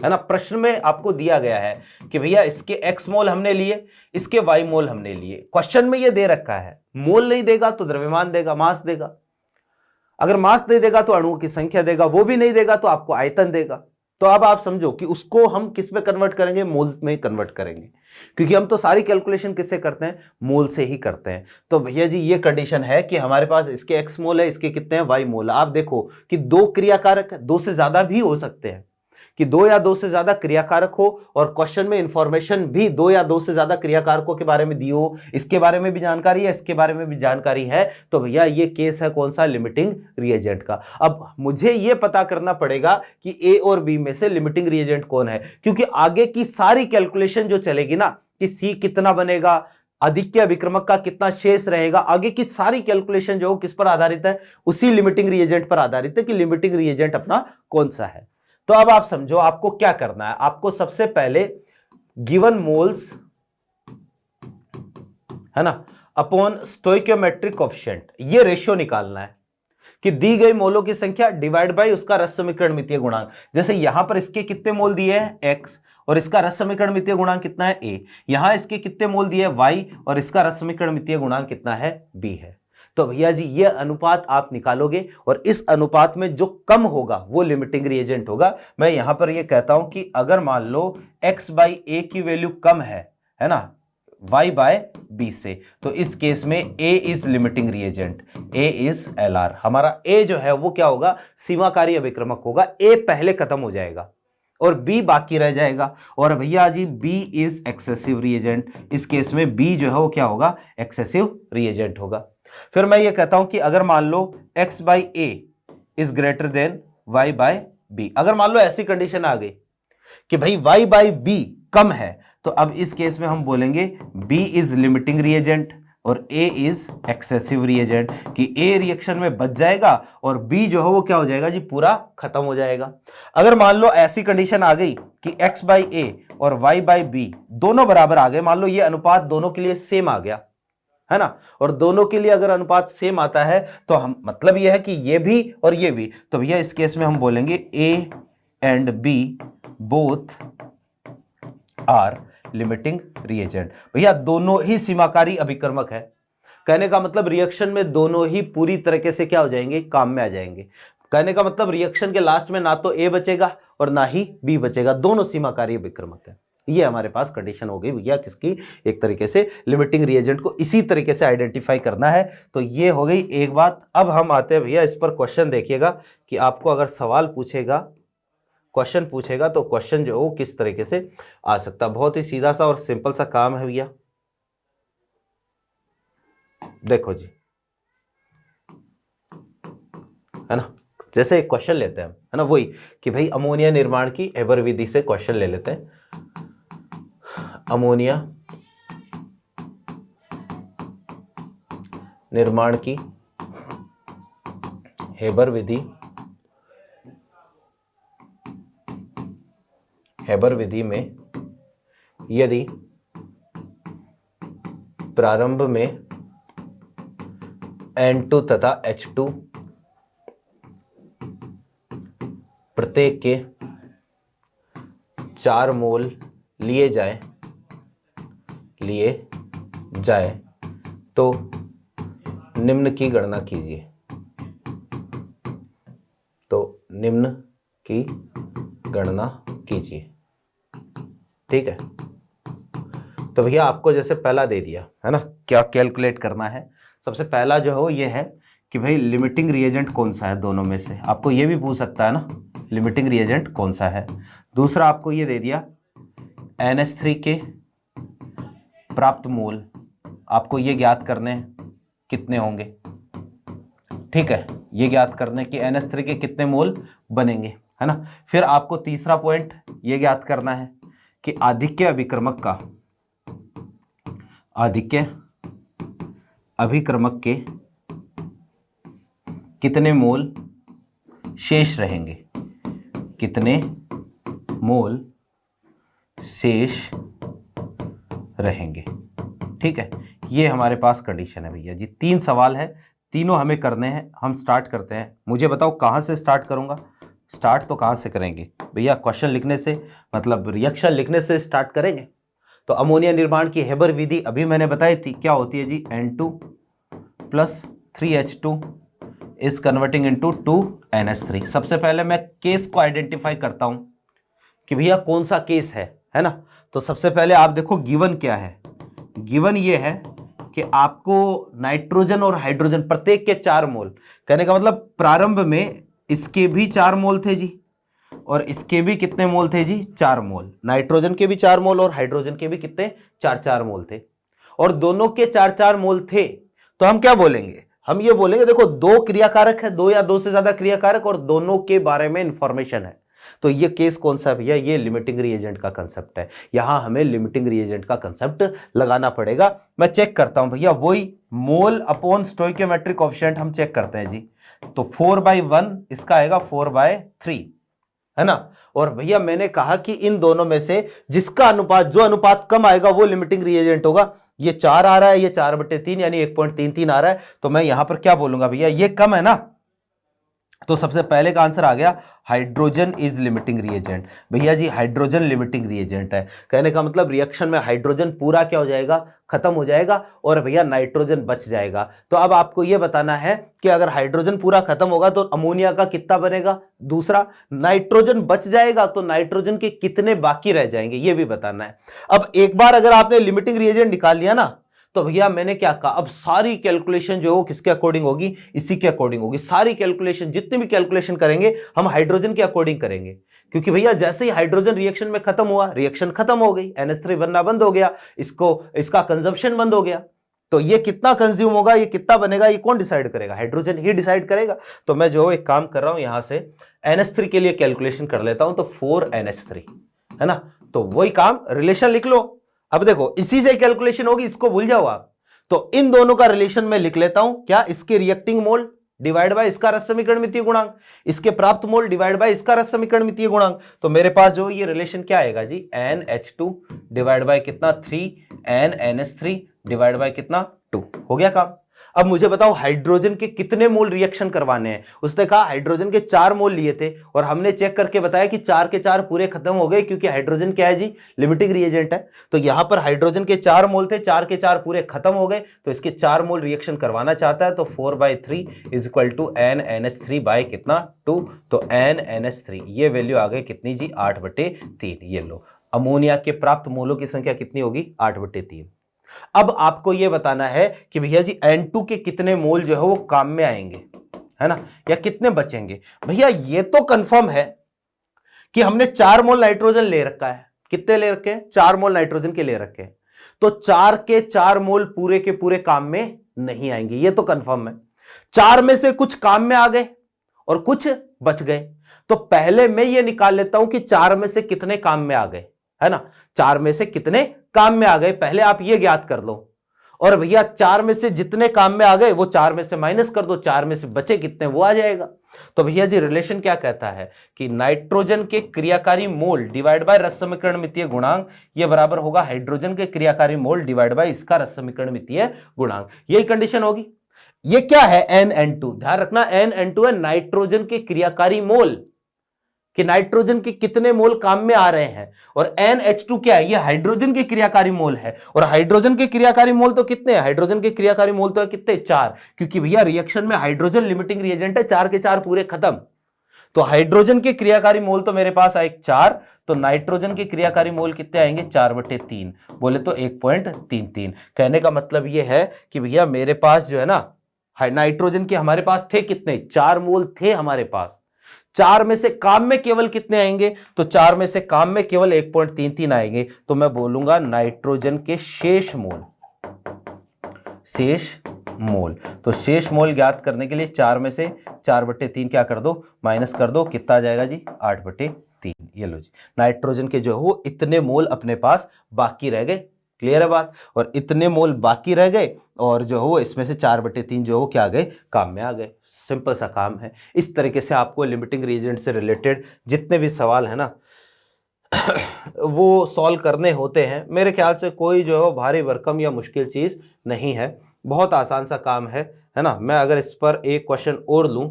है ना। प्रश्न में आपको दिया गया है कि भैया इसके x मोल हमने लिए, इसके y मोल हमने लिए। क्वेश्चन में ये दे रखा है, मोल नहीं देगा तो द्रव्यमान देगा, मास देगा। अगर मास नहीं देगा तो अणुओं की संख्या देगा, वो भी नहीं देगा तो आपको आयतन देगा। तो अब आप समझो कि उसको हम किस में कन्वर्ट करेंगे, मोल में कन्वर्ट करेंगे, क्योंकि हम तो सारी कैलकुलेशन किससे करते हैं, मोल से ही करते हैं। तो भैया जी ये कंडीशन है कि हमारे पास इसके x मोल है, इसके कितने हैं, y मोल। आप देखो कि दो क्रियाकारक, दो से ज्यादा भी हो सकते हैं, कि दो या दो से ज्यादा क्रियाकारक हो और क्वेश्चन में इंफॉर्मेशन भी दो या दो से ज्यादा क्रियाकारकों के बारे में दी हो, इसके बारे में भी जानकारी है, इसके बारे में भी जानकारी है, तो भैया ये केस है कौन सा, लिमिटिंग रिएजेंट का। अब मुझे ये पता करना पड़ेगा कि ए और बी में से लिमिटिंग रिएजेंट कौन है, क्योंकि आगे की सारी कैलकुलेशन जो चलेगी ना कि सी कितना बनेगा, आदिक्य अभिक्रमक का कितना शेष रहेगा, आगे की सारी कैलकुलेशन जो किस पर आधारित है, उसी लिमिटिंग रिएजेंट पर आधारित है कि लिमिटिंग रिएजेंट अपना कौन सा है। तो अब आप समझो आपको क्या करना है। आपको सबसे पहले गिवन मोल्स, है ना, अपॉन स्टोइकियोमेट्रिक कोएफिशिएंट, ये रेशियो निकालना है कि दी गई मोलों की संख्या डिवाइड बाय उसका रस समीकरण मितीय गुणांक। जैसे यहां पर इसके कितने मोल दिए हैं x और इसका रस समीकरण मितीय गुणांक कितना है a, यहां इसके कितने मोल दिए हैं y और इसका रस समीकरण मितीय गुणांक कितना है b है। तो भैया जी ये अनुपात आप निकालोगे और इस अनुपात में जो कम होगा वो लिमिटिंग रिएजेंट होगा। मैं यहां पर ये कहता हूं कि अगर मान लो x बाई a की वैल्यू कम है ना, y बाय b से, तो इस केस में a is limiting reagent, a is LR। हमारा a जो है वो क्या होगा, सीमाकारी अभिक्रमक होगा, a पहले खत्म हो जाएगा और b बाकी रह जाएगा। और भैया जी b इज एक्सेसिव रिएजेंट, इस केस में b जो है वो क्या होगा, एक्सेसिव रिएजेंट होगा। फिर मैं ये कहता हूं कि अगर मान लो x by a is greater than y by b, अगर मान लो ऐसी कंडीशन आ गई कि भाई y बाई b कम है, तो अब इस केस में हम बोलेंगे b इज लिमिटिंग रिएजेंट और a इज एक्सेसिव रिएजेंट, कि a रिएक्शन में बच जाएगा और b जो है वो क्या हो जाएगा जी, पूरा खत्म हो जाएगा। अगर मान लो ऐसी कंडीशन आ गई कि x बाई a और y बाई b दोनों बराबर आ गए, मान लो ये अनुपात दोनों के लिए सेम आ गया, है ना, और दोनों के लिए अगर अनुपात सेम आता है तो हम मतलब यह है कि ये भी और ये भी, तो भैया इस केस में हम बोलेंगे a and b both are limiting reagent. भैया दोनों ही सीमाकारी अभिकर्मक है, कहने का मतलब रिएक्शन में दोनों ही पूरी तरीके से क्या हो जाएंगे, काम में आ जाएंगे। कहने का मतलब रिएक्शन के लास्ट में ना तो a बचेगा और ना ही b बचेगा, दोनों सीमाकारी अभिकर्मक है। ये हमारे पास कंडीशन हो गई भैया किसकी, एक तरीके से लिमिटिंग रिएजेंट को इसी तरीके से आइडेंटिफाई करना है। तो ये हो गई एक बात। अब हम आते हैं भैया इस पर क्वेश्चन, देखिएगा कि आपको अगर सवाल पूछेगा, क्वेश्चन पूछेगा तो क्वेश्चन जो वो किस तरीके से आ सकता है। बहुत ही सीधा सा और सिंपल सा काम है भैया। देखो जी, है ना, जैसे एक क्वेश्चन लेते हैं हम, है ना, वही कि भाई अमोनिया निर्माण की हेबर विधि से क्वेश्चन ले लेते हैं। अमोनिया निर्माण की हेबर विधि, हेबर विधि में यदि प्रारंभ में N2 तथा H2 प्रत्येक के 4 मोल लिए जाए तो निम्न की गणना कीजिए। तो निम्न की गणना कीजिए, ठीक है। तो भैया आपको जैसे पहला दे दिया है ना, क्या कैलकुलेट करना है। सबसे पहला जो है ये है कि भाई लिमिटिंग रिएजेंट कौन सा है दोनों में से, आपको ये भी पूछ सकता है ना, लिमिटिंग रिएजेंट कौन सा है। दूसरा आपको ये दे दिया NH3 के प्राप्त मोल, आपको ये ज्ञात करने कितने होंगे, ठीक है, ये ज्ञात करने कि NH3 के कितने मोल बनेंगे, है ना। फिर आपको तीसरा पॉइंट ये ज्ञात करना है कि आधिक्य अभिक्रमक का, आधिक्य अभिक्रमक के कितने मोल शेष रहेंगे, कितने मोल शेष रहेंगे, ठीक है। ये हमारे पास कंडीशन है भैया जी। 3 सवाल है, तीनों हमें करने हैं। हम स्टार्ट करते हैं। मुझे बताओ कहाँ से स्टार्ट करूँगा। स्टार्ट तो कहाँ से करेंगे भैया, क्वेश्चन लिखने से, मतलब रिएक्शन लिखने से स्टार्ट करेंगे। तो अमोनिया निर्माण की हेबर विधि अभी मैंने बताई थी, क्या होती है जी, N2 plus 3H2 is converting into 2NH3। सबसे पहले मैं केस को आइडेंटिफाई करता हूं कि भैया कौन सा केस है ना। तो सबसे पहले आप देखो गिवन क्या है, गिवन ये है कि आपको नाइट्रोजन और हाइड्रोजन प्रत्येक के 4 मोल, कहने का मतलब प्रारंभ में इसके भी 4 मोल थे जी और इसके भी कितने मोल थे जी, 4 मोल। नाइट्रोजन के भी 4 मोल और हाइड्रोजन के भी कितने, 4 मोल थे, और दोनों के 4 मोल थे। तो हम क्या बोलेंगे, हम ये बोलेंगे देखो 2 क्रियाकारक है, 2 या 2 से ज्यादा क्रियाकारक और दोनों के बारे में इंफॉर्मेशन है। तो ये केस कौन सा है भैया, ये लिमिटिंग रिएजेंट का कंसेप्ट है। यहां हमें लिमिटिंग रिएजेंट का कंसेप्ट लगाना पड़ेगा। मैं चेक करता हूं भैया, वही मोल अपॉन स्टोइकियोमेट्रिक कोएफिशिएंट हम चेक करते हैं जी। तो 4/1 इसका आएगा 4/3, है ना। और भैया मैंने कहा कि इन दोनों में से जिसका अनुपात, जो अनुपात कम आएगा वो लिमिटिंग रिएजेंट होगा। ये 4 आ रहा है, ये 4/3 यानी 1.33 आ रहा है, तो मैं यहां पर क्या बोलूंगा भैया, ये कम है ना। तो सबसे पहले का आंसर आ गया हाइड्रोजन इज लिमिटिंग रिएजेंट। भैया जी हाइड्रोजन लिमिटिंग रिएजेंट है, कहने का मतलब रिएक्शन में हाइड्रोजन पूरा क्या हो जाएगा, खत्म हो जाएगा, और भैया नाइट्रोजन बच जाएगा। तो अब आपको यह बताना है कि अगर हाइड्रोजन पूरा खत्म होगा तो अमोनिया का कितना बनेगा, दूसरा, नाइट्रोजन बच जाएगा तो नाइट्रोजन के कितने बाकी रह जाएंगे, यह भी बताना है। अब एक बार अगर आपने लिमिटिंग रिएजेंट निकाल लिया ना, तो भैया मैंने क्या कहा, अब सारी कैलकुलेशन जो है वो किसके अकॉर्डिंग होगी, इसी के अकॉर्डिंग होगी। सारी कैलकुलेशन, जितनी भी कैलकुलेशन करेंगे हम हाइड्रोजन के अकॉर्डिंग करेंगे, क्योंकि भैया जैसे ही हाइड्रोजन रिएक्शन में खत्म हुआ, रिएक्शन खत्म हो गई, NH3 बनना बंद हो गया, इसका कंजप्शन बंद हो गया। तो ये कितना कंज्यूम होगा, ये कितना बनेगा, ये कौन डिसाइड करेगा, हाइड्रोजन ही डिसाइड करेगा। तो मैं जो एक काम कर रहा हूं, यहां से NH3 के लिए कैलकुलेशन कर लेता हूं, तो 4NH3 है ना। तो वही काम, रिलेशन लिख लो। अब देखो इसी से कैलकुलेशन होगी, इसको भूल जाओ आप। तो इन दोनों का रिलेशन मैं लिख लेता हूं, क्या, इसके रिएक्टिंग मोल डिवाइड बाय इसका रस समीकरण मितीय गुणांक, इसके प्राप्त मोल डिवाइड बाय इसका रस समीकरण मितीय गुणांक। तो मेरे पास जो ये रिलेशन क्या आएगा जी, NH2 डिवाइड बाय कितना 3 NH3 डिवाइड बाय कितना 2, हो गया काम। अब मुझे बताओ हाइड्रोजन के कितने मोल रिएक्शन करवाने हैं। उसने कहा हाइड्रोजन के 4 मोल लिए थे, और हमने चेक करके बताया कि 4 के 4 पूरे खत्म हो गए, क्योंकि हाइड्रोजन क्या है जी, लिमिटिंग रिएजेंट है। तो यहां पर हाइड्रोजन के 4 मोल थे, 4 के 4 पूरे खत्म हो गए, तो इसके 4 मोल रिएक्शन करवाना चाहता है। तो 4/3 is equal to NNH3 bye कितना 2। तो NNH3 ये वैल्यू आ गई कितनी जी, 8/3। ये लो, अमोनिया के प्राप्त मोलों की संख्या कितनी होगी, 8/3। अब आपको यह बताना है कि भैया जी N2 के कितने मोल जो है वो काम में आएंगे, है ना, या कितने बचेंगे। भैया ये तो कंफर्म है कि हमने 4 मोल नाइट्रोजन ले रखा है। कितने ले रखे हैं, 4 मोल नाइट्रोजन के ले रखे हैं। तो 4 के 4 मोल पूरे के पूरे काम में नहीं आएंगे, ये तो कंफर्म है। 4 में से कुछ काम में आ गए और कुछ बच गए। तो पहले मैं ये निकाल लेता हूं कि 4 में से कितने काम में आ गए, है ना, 4 में से कितने काम में आ गए, पहले आप ये ज्ञात कर लो। और भैया 4 में से जितने काम में आ गए वो 4 में से माइनस कर दो, 4 में से बचे कितने वो आ जाएगा। तो भैया जी रिलेशन क्या कहता है कि नाइट्रोजन के क्रियाकारी मोल डिवाइड बाय रस समीकरण मितीय गुणांक, ये बराबर होगा हाइड्रोजन के क्रियाकारी मोल डिवाइड बाय इसका रस समीकरण मितीय गुणांक। यही कंडीशन होगी। ये क्या है, NN2, ध्यान रखना NN2 है नाइट्रोजन के क्रियाकारी मोल, कि नाइट्रोजन के कितने मोल काम में आ रहे हैं। और NH2 क्या है, ये हाइड्रोजन के क्रियाकारी मोल है। और हाइड्रोजन के क्रियाकारी मोल तो कितने हैं, हाइड्रोजन के क्रियाकारी मोल तो है कितने, 4, क्योंकि भैया रिएक्शन में हाइड्रोजन लिमिटिंग रिएजेंट है, 4 के 4 पूरे खत्म। तो हाइड्रोजन के क्रियाकारी मोल तो मेरे पास आए 4, तो नाइट्रोजन के क्रियाकारी मोल कितने आएंगे, 4/3, बोले तो 1.33। कहने का मतलब यह है कि भैया मेरे पास जो है ना, नाइट्रोजन के हमारे पास थे कितने, 4 मोल थे हमारे पास। 4 में से काम में केवल कितने आएंगे, तो 4 में से काम में केवल 1.33 आएंगे। तो मैं बोलूंगा नाइट्रोजन के शेष मोल, शेष मोल। तो शेष मोल ज्ञात करने के लिए 4 में से 4/3 क्या कर दो, माइनस कर दो, कितना आ जाएगा जी, 8/3। ये लो जी, नाइट्रोजन के जो है वो इतने मोल अपने पास बाकी रह गए। क्लियर है बात, और इतने मोल बाकी रह गए, और जो है वो इसमें से 4/3 जो है वो क्या आ गए, काम में आ गए। सिंपल सा काम है। इस तरीके से आपको लिमिटिंग रिएजेंट से रिलेटेड जितने भी सवाल है ना वो सॉल्व करने होते हैं। मेरे ख्याल से कोई जो है भारी भरकम या मुश्किल चीज़ नहीं है, बहुत आसान सा काम है ना। मैं अगर इस पर एक क्वेश्चन और लूँ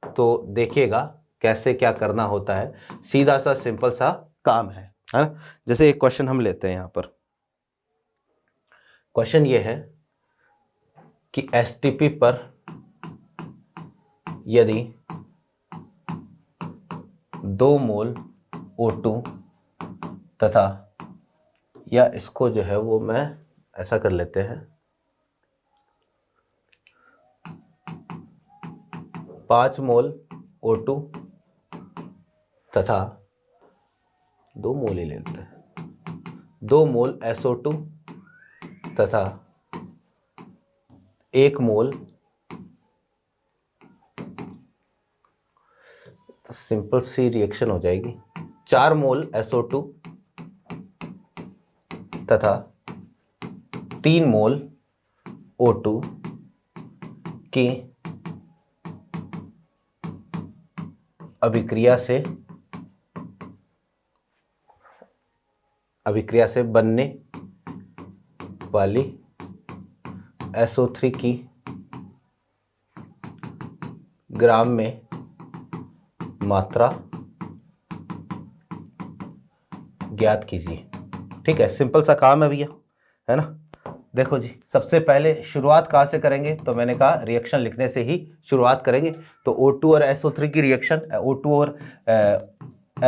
तो देखिएगा कैसे क्या करना होता है, सीधा सा सिंपल सा काम है ना। जैसे एक क्वेश्चन हम लेते हैं यहाँ पर, क्वेश्चन ये है कि एसटीपी पर यदि 2 मोल O2 तथा, या इसको जो है वो मैं ऐसा कर लेते हैं, 5 मोल O2 तथा 2 मोल ही लेते हैं, 2 मोल SO2 तथा 1 मोल, तो सिंपल सी रिएक्शन हो जाएगी, 4 मोल SO2 तथा 3 मोल O2 की अभिक्रिया से अभिक्रिया से बनने वाली SO3 की ग्राम में मात्रा ज्ञात कीजिए। ठीक है, सिंपल सा काम है भैया, है ना। देखो जी, सबसे पहले शुरुआत कहाँ से करेंगे, तो मैंने कहा रिएक्शन लिखने से ही शुरुआत करेंगे। तो O2 और SO3 की रिएक्शन, O2 और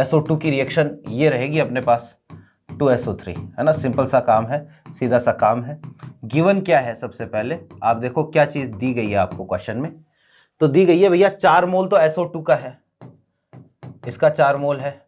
SO2 की रिएक्शन ये रहेगी अपने पास 2SO3, है ना। सिंपल सा काम है, सीधा सा काम है। गिवन क्या है, सबसे पहले आप देखो क्या चीज़ दी गई है आपको क्वेश्चन में। तो दी गई है भैया 4 मोल तो SO2 का है, इसका 4 मोल है,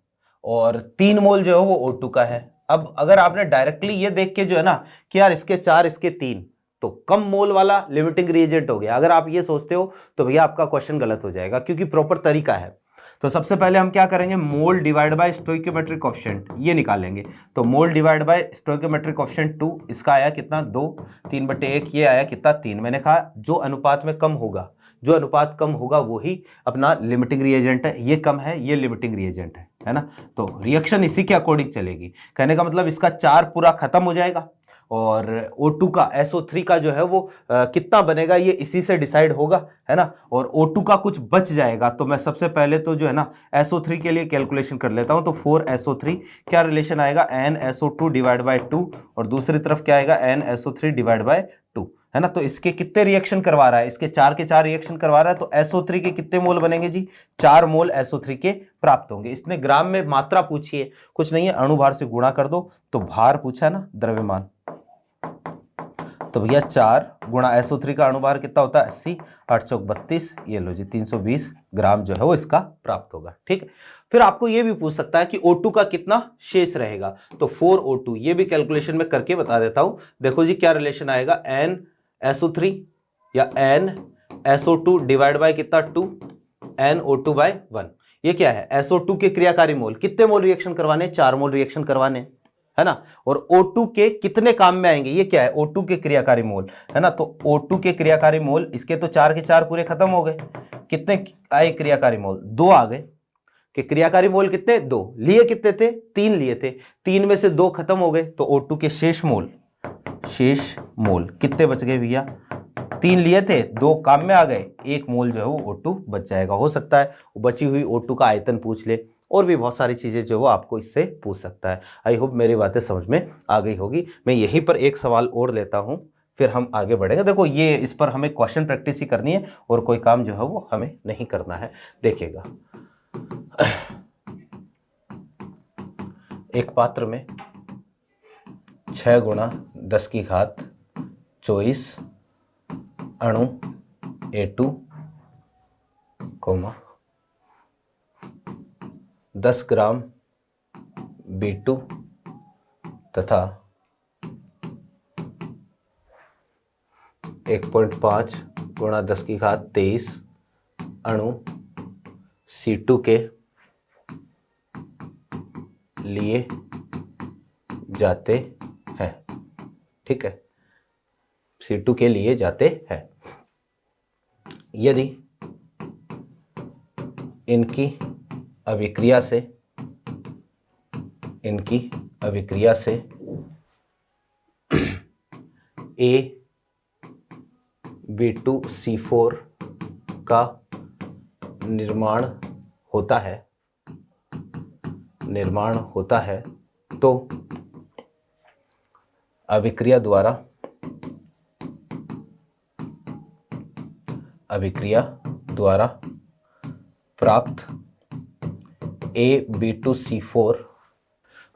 और 3 मोल जो है वो O2 का है। अब अगर आपने डायरेक्टली ये देख के जो है ना कि यार इसके 4 इसके 3, तो कम मोल वाला लिमिटिंग रिएजेंट हो गया। अगर आप ये सोचते हो तो भैया आपका क्वेश्चन गलत हो जाएगा, क्योंकि प्रॉपर तरीका है। तो सबसे पहले हम क्या करेंगे, मोल डिवाइड बाय स्टोइकियोमेट्रिक कोएफिशिएंट ये निकालेंगे। तो मोल डिवाइड बाय स्टोइकियोमेट्रिक कोएफिशिएंट 2, इसका आया कितना 2, 3/1, ये आया कितना 3। मैंने कहा जो अनुपात में कम होगा, जो अनुपात कम होगा वही अपना लिमिटिंग रिएजेंट है। ये कम है, ये लिमिटिंग रिएजेंट है ना। तो रिएक्शन इसी के अकॉर्डिंग चलेगी। कहने का मतलब इसका 4 पूरा खत्म हो जाएगा, और O2 का SO3 का जो है वो कितना बनेगा ये इसी से डिसाइड होगा, है ना। और O2 का कुछ बच जाएगा, तो मैं सबसे पहले तो जो है ना SO3 के लिए कैलकुलेशन कर लेता हूं। तो 4SO3 क्या रिलेशन आएगा, NSO2 डिवाइड बाय 2, और दूसरी तरफ क्या आएगा NSO3 डिवाइड बाय 2, है ना। तो इसके कितने रिएक्शन करवा रहा है, इसके 4 के 4 रिएक्शन करवा रहा है। तो SO3 के कितने मोल बनेंगे जी, 4 मोल SO3 के प्राप्त होंगे। इसने ग्राम में मात्रा पूछी है, कुछ नहीं है, अणुभार से गुणा कर दो। तो भार पूछा है ना, द्रव्यमान। तो भैया 4 गुणा SO3 का अणुभार कितना होता है 80, 8 चौक 32, ये लो जी 320 ग्राम जो है वो इसका प्राप्त होगा। ठीक है, फिर आपको ये भी पूछ सकता है कि O2 का कितना शेष रहेगा। तो 4O2 ये भी कैलकुलेशन में करके बता देता हूं। देखो जी क्या रिलेशन आएगा, NSO3 या NSO2 डिवाइड बाय कितना 2, NO2 बाय 1। ये क्या है, SO2 के क्रियाकारी मोल, कितने मोल रिएक्शन करवाने, 4 मोल रिएक्शन करवाने, है ना। और O2 के कितने काम में आएंगे, ये क्या है O2 के क्रियाकारी मोल, है ना। तो O2 के क्रियाकारी मोल, इसके तो 4 के 4 पूरे खत्म हो गए। कितने आए क्रियाकारी मोल, 2 आ गए। कि क्रियाकारी मोल कितने, 2 लिए, कितने थे 3 लिए थे, 3 में से 2 खत्म हो गए। तो O2 के शेष मोल कितने बच गए भैया, 3 लिए थे, 2 काम में आ गए, 1 मोल जो है वो O2 बच जाएगा। हो सकता है बची हुई O2 का आयतन पूछ ले, और भी बहुत सारी चीज़ें जो वो आपको इससे पूछ सकता है। आई होप मेरी बातें समझ में आ गई होगी। मैं यहीं पर एक सवाल और लेता हूं, फिर हम आगे बढ़ेंगे। देखो ये इस पर हमें क्वेश्चन प्रैक्टिस ही करनी है, और कोई काम जो है वो हमें नहीं करना है। देखिएगा, एक पात्र में 6 गुणा 10 की घात 24 अणु A2, 10 ग्राम B2 तथा 1.5 गुणा 10 की घात 23 अणु C2 के लिए जाते हैं। ठीक है, C2 के लिए जाते हैं। यदि इनकी अभिक्रिया से A-B2C4 का निर्माण होता है तो अभिक्रिया द्वारा प्राप्त A-B2C4।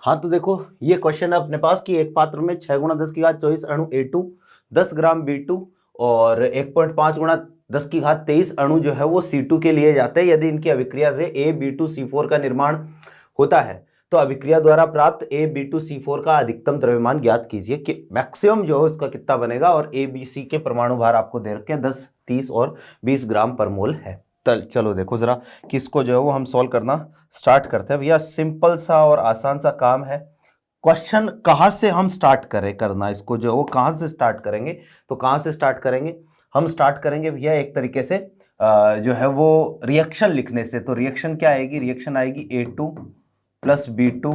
हाँ, तो देखो ये क्वेश्चन है अपने पास कि एक पात्र में 6 गुणा 10 की घात 24 अणु A2, 10 ग्राम B2 और 1.5 गुणा 10 की घात 23 अणु जो है वो C2 के लिए जाते हैं। यदि इनकी अभिक्रिया से A-B2C4 का निर्माण होता है तो अभिक्रिया द्वारा प्राप्त A-B2C4 का अधिकतम द्रव्यमान ज्ञात कीजिए। कि मैक्सिमम जो है उसका कितना बनेगा, और ABC के परमाणु भार आपको दे रखे 10, 30 और 20 ग्राम पर मोल है। चलो देखो जरा कि इसको जो है वो हम सॉल्व करना स्टार्ट करते हैं। भैया सिंपल सा और आसान सा काम है। क्वेश्चन कहाँ से हम स्टार्ट करना, इसको जो है वो कहाँ से स्टार्ट करेंगे, तो कहाँ से स्टार्ट करेंगे, हम स्टार्ट करेंगे भैया एक तरीके से जो है वो रिएक्शन लिखने से। तो रिएक्शन क्या आएगी, रिएक्शन आएगी A2 plus B2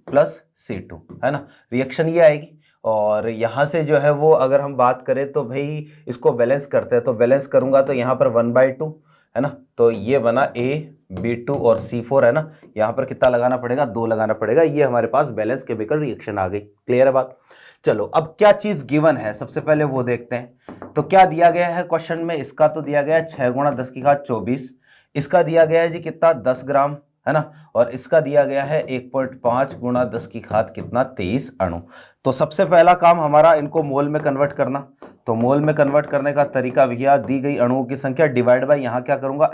plus C2, है ना। रिएक्शन ये आएगी और यहाँ से जो है वो अगर हम बात करें तो भाई इसको बैलेंस करते हैं, तो बैलेंस करूंगा तो यहाँ पर 1/2, है ना। तो ये बना AB2 और C4, है ना। यहाँ पर कितना लगाना पड़ेगा, 2 लगाना पड़ेगा। ये हमारे पास बैलेंस केमिकल रिएक्शन आ गई। क्लियर है बात। चलो अब क्या चीज गिवन है सबसे पहले वो देखते हैं। तो क्या दिया गया है क्वेश्चन में, इसका तो दिया गया है 6 × 10⁻²4, इसका दिया गया है जी कितना 10 ग्राम, है ना। और इसका दिया गया है 1.5 × 10⁻³ कितना 23 अणु। तो सबसे पहला काम हमारा इनको मोल में कन्वर्ट करना। तो मोल में कन्वर्ट करने का तरीका भैया, दी गई अणुओं की संख्या डिवाइड बाय यहाँ क्या करूंगा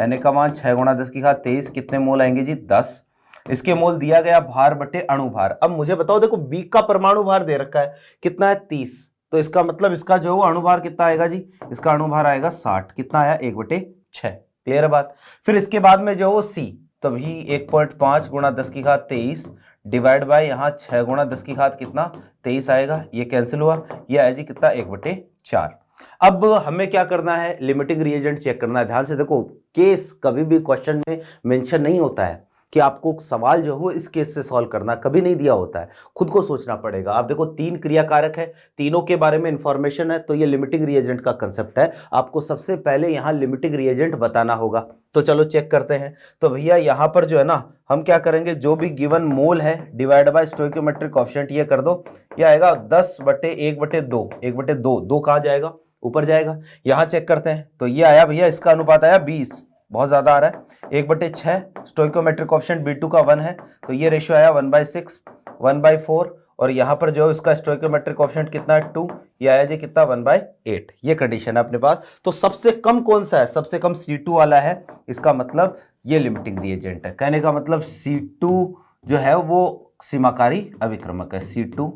Na का मान 6 × 10⁻23 कितने मोल आएंगे जी 10। इसके मोल दिया गया भार बटे अणु भार। अब मुझे बताओ, देखो बी का परमाणु भार दे रखा है कितना है 30, तो इसका मतलब इसका जो अणु भार कितना आएगा जी, इसका अणु भार आएगा 60। कितना आया 1/6। क्लियर है बात। फिर इसके बाद में जो सी, तो भी 1.5 × 10⁻23 डिवाइड बाय यहाँ 6 × 10⁻³ कितना 23 आएगा। ये कैंसिल हुआ, ये आया जी कितना 1/4। अब हमें क्या करना है, लिमिटिंग रिएजेंट चेक करना है। ध्यान से देखो, केस कभी भी क्वेश्चन में मेंशन नहीं होता है कि आपको सवाल जो हो इस केस से सॉल्व करना, कभी नहीं दिया होता है, खुद को सोचना पड़ेगा। आप देखो 3 क्रियाकारक है, तीनों के बारे में इंफॉर्मेशन है, तो ये लिमिटिंग रिएजेंट का कंसेप्ट है। आपको सबसे पहले यहाँ लिमिटिंग रिएजेंट बताना होगा। तो चलो चेक करते हैं। तो भैया यहाँ पर जो है ना, हम क्या करेंगे, जो भी गिवन मोल है डिवाइड बाय स्टोइकोमेट्रिक कोएफिशिएंट ये कर दो। ये आएगा 10/1/2, 1/2, 2 कहाँ जाएगा, ऊपर जाएगा। यहाँ चेक करते हैं, तो ये आया भैया, इसका अनुपात आया 20, बहुत ज्यादा आ रहा है। 1/6, स्टोइकोमेट्रिक कोएफिशिएंट B2 का 1 है, तो ये रेशियो आया 1/6, 1/4, और यहाँ पर जो है इसका स्टोइकोमेट्रिक कोएफिशिएंट कितना है 2, ये आया जी कितना 1/8। ये कंडीशन है अपने पास। तो सबसे कम कौन सा है, सबसे कम C2 वाला है। इसका मतलब ये लिमिटिंग रिएजेंट है। कहने का मतलब C2 जो है वो सीमाकारी अभिक्रमक है। C2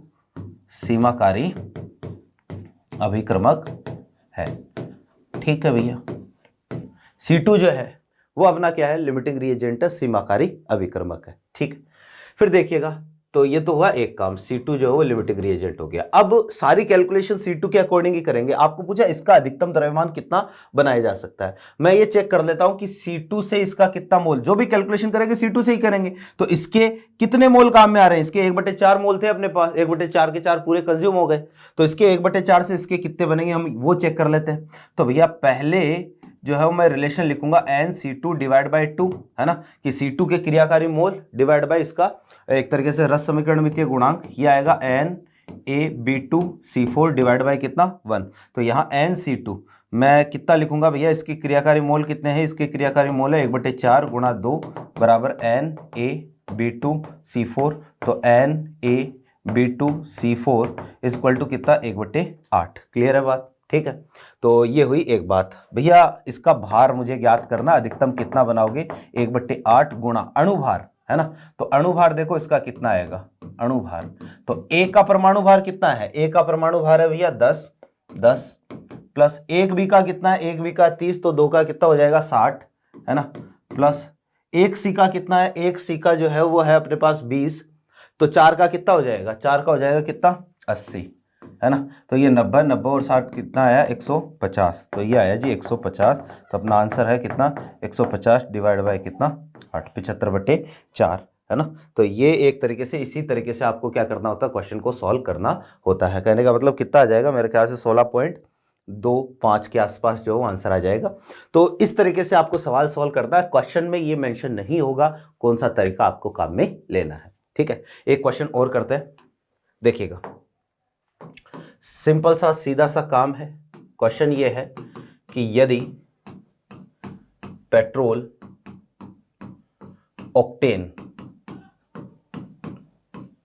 सीमाकारी अभिक्रमक है। ठीक है भैया, C2 जो है वो अपना क्या है, लिमिटिंग रिएजेंट है, सीमाकारी अभिक्रमक है। ठीक, फिर देखिएगा, तो ये तो हुआ एक काम, C2 जो है वो लिमिटिंग रिएजेंट हो गया। अब सारी कैलकुलेशन C2 के अकॉर्डिंग ही करेंगे। आपको पूछा इसका अधिकतम द्रव्यमान कितना बनाया जा सकता है, मैं ये चेक कर लेता हूं कि C2 से इसका कितना मोल, जो भी कैलकुलेशन करेंगे C2 से ही करेंगे। तो इसके कितने मोल काम में आ रहे हैं, इसके 1/4 मोल थे अपने पास, 1/4 के 4 पूरे कंज्यूम हो गए। तो इसके 1/4 से इसके कितने बनेंगे, हम वो चेक कर लेते हैं। तो भैया पहले जो है मैं रिलेशन लिखूंगा NC2 डिवाइड बाय 2, है ना, कि C2 के क्रियाकारी मोल डिवाइड बाय इसका एक तरीके से रस समीकरण मितीय गुणांक, ये आएगा NaB2C4 डिवाइड बाय कितना 1। तो यहाँ NC2 मैं कितना लिखूंगा भैया, इसकी क्रियाकारी मोल कितने हैं, इसके क्रियाकारी मोल है 1/4 × 2 बराबर NaB2C4। तो NaB2C4 इक्वल टू कितना 1/8। क्लियर है बात। ठीक है, तो ये हुई एक बात। भैया इसका भार मुझे ज्ञात करना, अधिकतम कितना बनाओगे, 1/8 गुणा अणुभार, है ना। तो अणुभार देखो इसका कितना आएगा, अणुभार, तो A का परमाणु भार कितना है, A का परमाणु भार है भैया 10 प्लस 1B का कितना है, 1B का 30, तो 2 का कितना हो जाएगा 60, है ना, प्लस 1C का कितना है, 1C का जो है वो है अपने पास 20, तो 4 का कितना हो जाएगा, 4 का हो जाएगा कितना 80, है ना। तो ये 90 और 60 कितना आया 150, तो ये आया जी 150। तो अपना आंसर है कितना 150 डिवाइड बाय कितना 8, 75/4, है ना। तो ये एक तरीके से, इसी तरीके से आपको क्या करना होता है, क्वेश्चन को सॉल्व करना होता है। कहने का मतलब कितना आ जाएगा, मेरे ख्याल से 16.25 के आसपास जो आंसर आ जाएगा। तो इस तरीके से आपको सवाल सॉल्व करना है। क्वेश्चन में ये मेंशन नहीं होगा कौन सा तरीका आपको काम में लेना है। ठीक है, एक क्वेश्चन और करते हैं, देखिएगा, सिंपल सा सीधा सा काम है। क्वेश्चन ये है कि यदि पेट्रोल ऑक्टेन,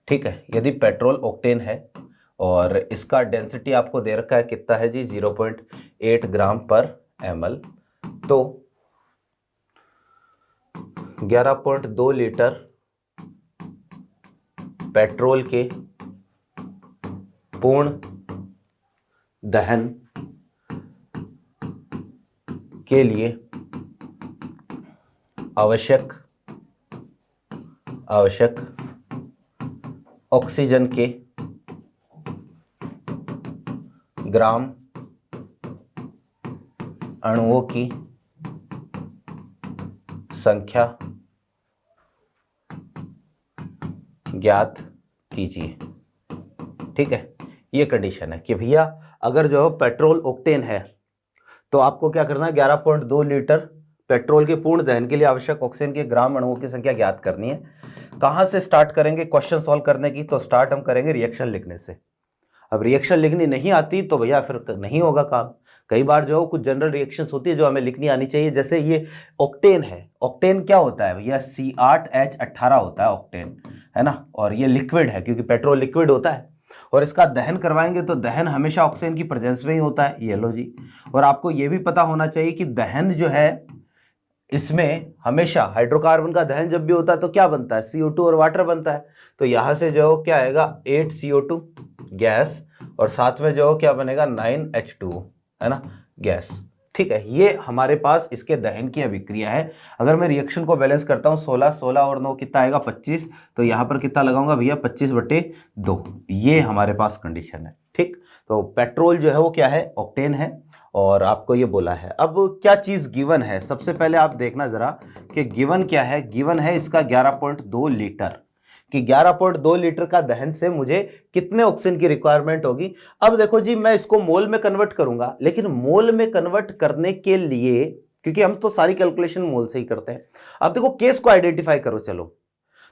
ठीक है, यदि पेट्रोल ऑक्टेन है और इसका डेंसिटी आपको दे रखा है कितना है जी 0.8 ग्राम पर ml, तो 11.2 लीटर पेट्रोल के पूर्ण दहन के लिए आवश्यक ऑक्सीजन के ग्राम अणुओं की ज्ञात कीजिए। ठीक है, ये कंडीशन है कि भैया अगर जो पेट्रोल ऑक्टेन है तो आपको क्या करना है, 11.2 लीटर पेट्रोल के पूर्ण दहन के लिए आवश्यक ऑक्सीजन के ग्राम अणुओं की संख्या ज्ञात करनी है। कहां से स्टार्ट करेंगे क्वेश्चन सॉल्व करने की, तो स्टार्ट हम करेंगे रिएक्शन लिखने से। अब रिएक्शन लिखनी नहीं आती तो भैया फिर नहीं होगा काम। कई बार जो कुछ जनरल रिएक्शंस होती है जो हमें लिखनी आनी चाहिए, जैसे ये ऑक्टेन है। ऑक्टेन क्या होता है भैया, C8H18 होता है ऑक्टेन, है ना। और ये लिक्विड है क्योंकि पेट्रोल लिक्विड होता है, और इसका दहन करवाएंगे तो दहन हमेशा ऑक्सीजन की प्रेजेंस में ही होता है, ये लो जी। और आपको ये भी पता होना चाहिए कि दहन जो है इसमें हमेशा हाइड्रोकार्बन का दहन जब भी होता है तो क्या बनता है, CO2 और वाटर बनता है। तो यहां से जो क्या आएगा 8 CO2 गैस, और साथ में जो क्या बनेगा 9 H2O, है ना, गैस। ठीक है, ये हमारे पास इसके दहन की अभिक्रिया है। अगर मैं रिएक्शन को बैलेंस करता हूं 16 और 9 कितना आएगा 25, तो यहां पर कितना लगाऊंगा भैया 25/2, ये हमारे पास कंडीशन है। ठीक, तो पेट्रोल जो है वो क्या है, ऑक्टेन है, और आपको ये बोला है। अब क्या चीज गिवन है, सबसे पहले आप देखना जरा कि गिवन क्या है। गिवन है इसका 11.2 लीटर, कि 11.2 लीटर का दहन से मुझे कितने ऑक्सीजन की रिक्वायरमेंट होगी। अब देखो जी, मैं इसको मोल में कन्वर्ट करूंगा, लेकिन मोल में कन्वर्ट करने के लिए, क्योंकि हम तो सारी कैलकुलेशन मोल से ही करते हैं। अब देखो केस को आइडेंटिफाई करो, चलो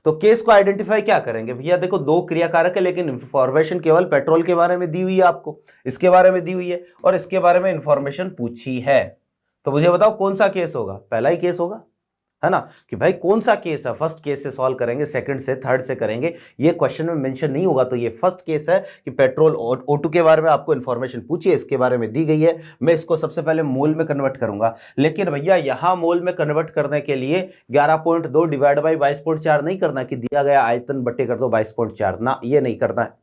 तो केस को आइडेंटिफाई क्या करेंगे भैया, देखो दो क्रियाकारक है, लेकिन इंफॉर्मेशन केवल पेट्रोल के बारे में दी हुई है, आपको इसके बारे में दी हुई है और इसके बारे में इंफॉर्मेशन पूछी है। तो मुझे बताओ कौन सा केस होगा, पहला ही केस होगा, है ना, कि भाई कौन सा केस है, फर्स्ट केस से सॉल्व करेंगे, सेकंड से, थर्ड से करेंगे, ये क्वेश्चन में मेंशन नहीं होगा। तो ये फर्स्ट केस है कि पेट्रोल O2 के बारे में आपको इंफॉर्मेशन पूछी है, इसके बारे में दी गई है, मैं इसको सबसे पहले मोल में कन्वर्ट करूंगा। लेकिन भैया यहां मोल में कन्वर्ट करने के लिए 11.2 डिवाइड बाई 22.4 नहीं करना कि दिया गया आयतन बटे कर दो 22.4, ना, ये नहीं करना है।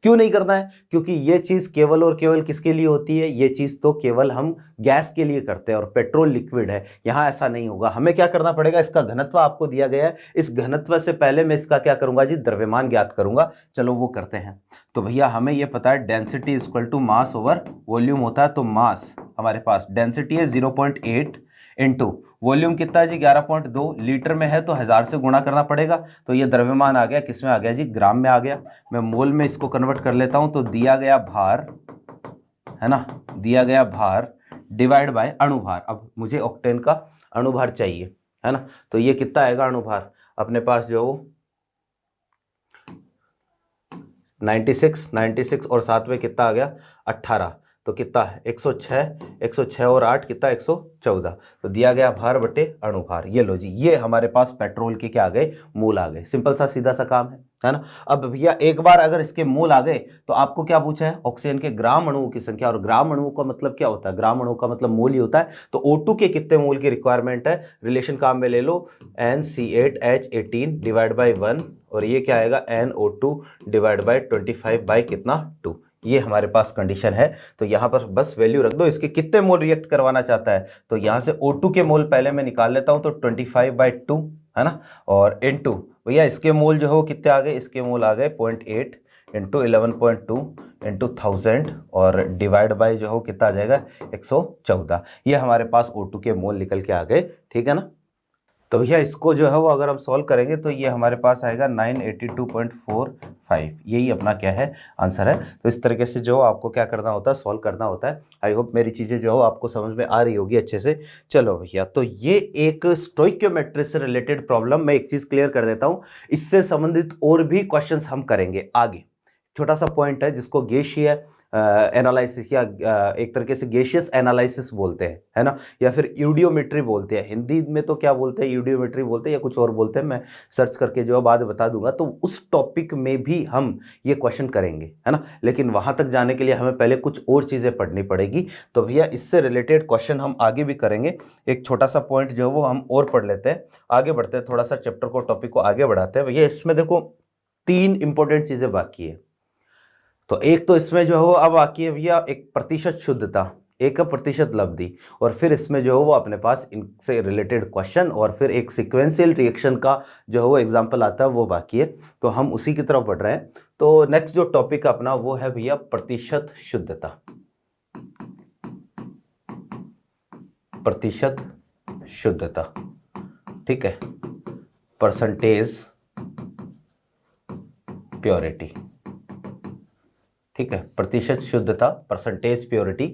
क्यों नहीं करना है, क्योंकि ये चीज केवल और केवल किसके लिए होती है, ये चीज तो केवल हम गैस के लिए करते हैं और पेट्रोल लिक्विड है, यहां ऐसा नहीं होगा। हमें क्या करना पड़ेगा, इसका घनत्व आपको दिया गया है, इस घनत्व से पहले मैं इसका क्या करूंगा जी, द्रव्यमान ज्ञात करूंगा। चलो वो करते हैं। तो भैया हमें यह पता है density equal to mass over volume होता है। तो मास हमारे पास डेंसिटी है 0.8 इंटू वॉल्यूम कितना है जी 11.2, लीटर में है तो 1000 से गुणा करना पड़ेगा। तो ये द्रव्यमान आ गया, किस में आ गया जी, ग्राम में आ गया। मैं मोल में इसको कन्वर्ट कर लेता हूं, तो दिया गया भार, है ना, दिया गया भार डिवाइड बाय अणुभार। अब मुझे ऑक्टेन का अणुभार चाहिए, है ना, तो ये कितना आएगा अणुभार अपने पास, जो 96 और साथ में कितना आ गया 18, तो कितना है 106 और 8 कितना 114। तो दिया गया भार बटे अणुभार, ये लो जी, ये हमारे पास पेट्रोल के क्या आ गए, मोल आ गए। सिंपल सा सीधा सा काम है ना। अब भैया एक बार अगर इसके मोल आ गए तो आपको क्या पूछा है, ऑक्सीजन के ग्राम अणुओं की संख्या, और ग्राम अणुओं का मतलब क्या होता है, ग्राम अणुओं का मतलब मोल ही होता है। तो O2 के कितने मोल की रिक्वायरमेंट है, रिलेशन काम में ले लो, NC8H18 डिवाइड बाई 1, और ये क्या आएगा NO2 डिवाइड बाई 25 बाई कितना 2, ये हमारे पास कंडीशन है। तो यहां पर बस वैल्यू रख दो, इसके कितने मोल रिएक्ट करवाना चाहता है, तो यहां से O2 के मोल पहले मैं निकाल लेता हूं, तो 25/2, है ना, और इनटू भैया इसके मोल जो है वो कितने आ गए, इसके मोल आ गए 0.8 इंटू 11.2 इंटू 1000, और डिवाइड बाई जो है कितना आ जाएगा 114। ये हमारे पास O2 के मोल निकल के आ गए, ठीक है ना। तो भैया इसको जो है वो अगर हम सॉल्व करेंगे तो ये हमारे पास आएगा 982.45, यही अपना क्या है आंसर है। तो इस तरीके से जो आपको क्या करना होता है, सॉल्व करना होता है। आई होप मेरी चीज़ें जो हो आपको समझ में आ रही होगी अच्छे से। चलो भैया, तो ये एक स्टोइकियोमेट्री से रिलेटेड प्रॉब्लम, मैं एक चीज़ क्लियर कर देता हूँ, इससे संबंधित और भी क्वेश्चन हम करेंगे आगे। छोटा सा पॉइंट है जिसको गैसीय एनालिसिस या एक तरीके से गैसियस एनालिसिस बोलते हैं, है ना, या फिर यूडियोमेट्री बोलते हैं। हिंदी में तो क्या बोलते हैं, यूडियोमेट्री बोलते हैं या कुछ और बोलते हैं, मैं सर्च करके जो बाद बता दूंगा। तो उस टॉपिक में भी हम ये क्वेश्चन करेंगे, है ना, लेकिन वहां तक जाने के लिए हमें पहले कुछ और चीज़ें पढ़नी पड़ेगी। तो भैया इससे रिलेटेड क्वेश्चन हम आगे भी करेंगे। एक छोटा सा पॉइंट जो है वो हम और पढ़ लेते हैं, आगे बढ़ते हैं, थोड़ा सा चैप्टर को, टॉपिक को आगे बढ़ाते हैं। भैया इसमें देखो 3 इंपॉर्टेंट चीज़ें बाकी है। तो एक तो इसमें जो है वो अब बाकी है भैया एक प्रतिशत शुद्धता, एक प्रतिशत लब्धि, और फिर इसमें जो है वो अपने पास इनसे रिलेटेड क्वेश्चन, और फिर एक सिक्वेंशियल रिएक्शन का जो है वो एग्जांपल आता है, वो बाकी है। तो हम उसी की तरफ बढ़ रहे हैं। तो नेक्स्ट जो टॉपिक अपना वो है भैया प्रतिशत शुद्धता, प्रतिशत शुद्धता, ठीक है, परसेंटेज प्योरिटी, ठीक है, प्रतिशत शुद्धता, परसेंटेज प्योरिटी।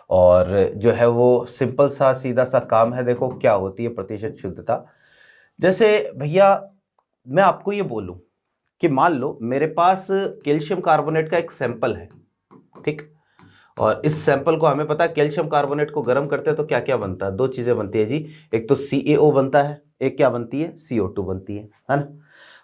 और जो है वो सिंपल सा सीधा सा काम है। देखो क्या होती है प्रतिशत शुद्धता। जैसे भैया मैं आपको ये बोलूं कि मान लो मेरे पास कैल्शियम कार्बोनेट का एक सैंपल है, ठीक, और इस सैंपल को हमें पता है कैल्शियम कार्बोनेट को गर्म करते हैं तो क्या क्या बनता है, दो चीजें बनती है जी, एक तो CaO बनता है, एक क्या बनती है, CO2 बनती है ना।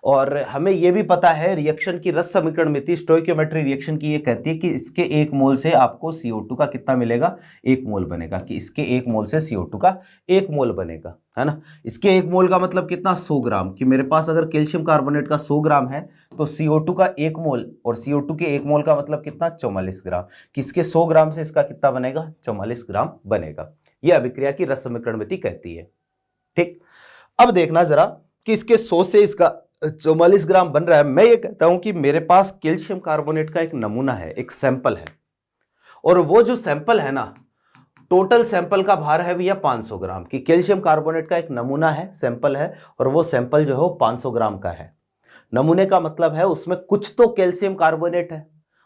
और हमें यह भी पता है रिएक्शन की रस समीकरण मिति, स्टोइकियोमेट्री रिएक्शन की ये कहती है कि इसके 1 मोल से आपको CO2 का कितना मिलेगा, 1 मोल बनेगा, कि इसके 1 मोल से CO2 का 1 मोल बनेगा, है ना। इसके 1 मोल का मतलब कितना, 100 ग्राम, कि मेरे पास अगर कैल्शियम कार्बोनेट का 100 ग्राम है तो CO2 का 1 मोल, और CO2 के 1 मोल का मतलब कितना, 44 ग्राम, कि इसके 100 ग्राम से इसका कितना बनेगा, 44 ग्राम बनेगा। यह अभिक्रिया की रस समीकरण मिति कहती है, ठीक। अब देखना जरा कि इसके 100 से इसका 44 ग्राम बन रहा है। मैं ये कहता हूं कि मेरे पास कैल्शियम कार्बोनेट का एक नमूना है, एक सैंपल है, और वो जो सैंपल है ना, टोटल सैंपल का भार है भैया 500 ग्राम, कि कैल्शियम कार्बोनेट का एक नमूना है, सैंपल है, और वो सैंपल जो है 500 ग्राम का है। नमूने का मतलब है उसमें कुछ तो कैल्शियम कार्बोनेट है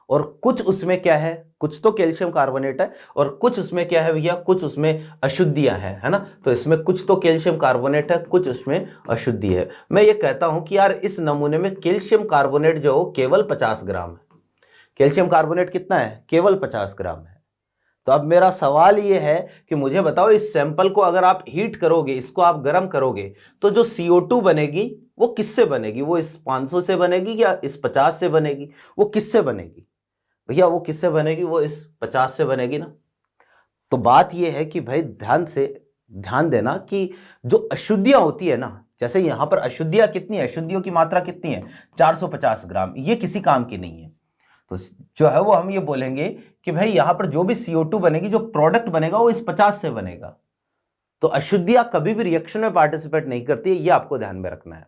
और कुछ उसमें क्या है, कुछ तो कैल्शियम कार्बोनेट है और कुछ उसमें क्या है भैया, कुछ उसमें अशुद्धियां हैं, है ना। तो इसमें कुछ तो कैल्शियम कार्बोनेट है, कुछ उसमें अशुद्धि है। मैं ये कहता हूं कि यार इस नमूने में कैल्शियम कार्बोनेट जो हो केवल 50 ग्राम है। कैल्शियम कार्बोनेट कितना है, केवल 50 ग्राम है। तो अब मेरा सवाल ये है कि मुझे बताओ इस सैंपल को अगर आप हीट करोगे, इसको आप गर्म करोगे, तो जो CO2 बनेगी वो किससे बनेगी, वो इस 500 से बनेगी या इस 50 से बनेगी, वो किससे बनेगी भैया, वो किससे बनेगी, वो इस 50 से बनेगी ना। तो बात ये है कि भाई ध्यान देना कि जो अशुद्धियां होती है ना, जैसे यहां पर अशुद्धियां कितनी है, अशुद्धियों की मात्रा कितनी है, 450 ग्राम, ये किसी काम की नहीं है। तो जो है वो हम ये बोलेंगे कि भाई यहां पर जो भी CO2 बनेगी, जो प्रोडक्ट बनेगा वो इस 50 से बनेगा। तो अशुद्धियां कभी भी रिएक्शन में पार्टिसिपेट नहीं करती है, ये आपको ध्यान में रखना है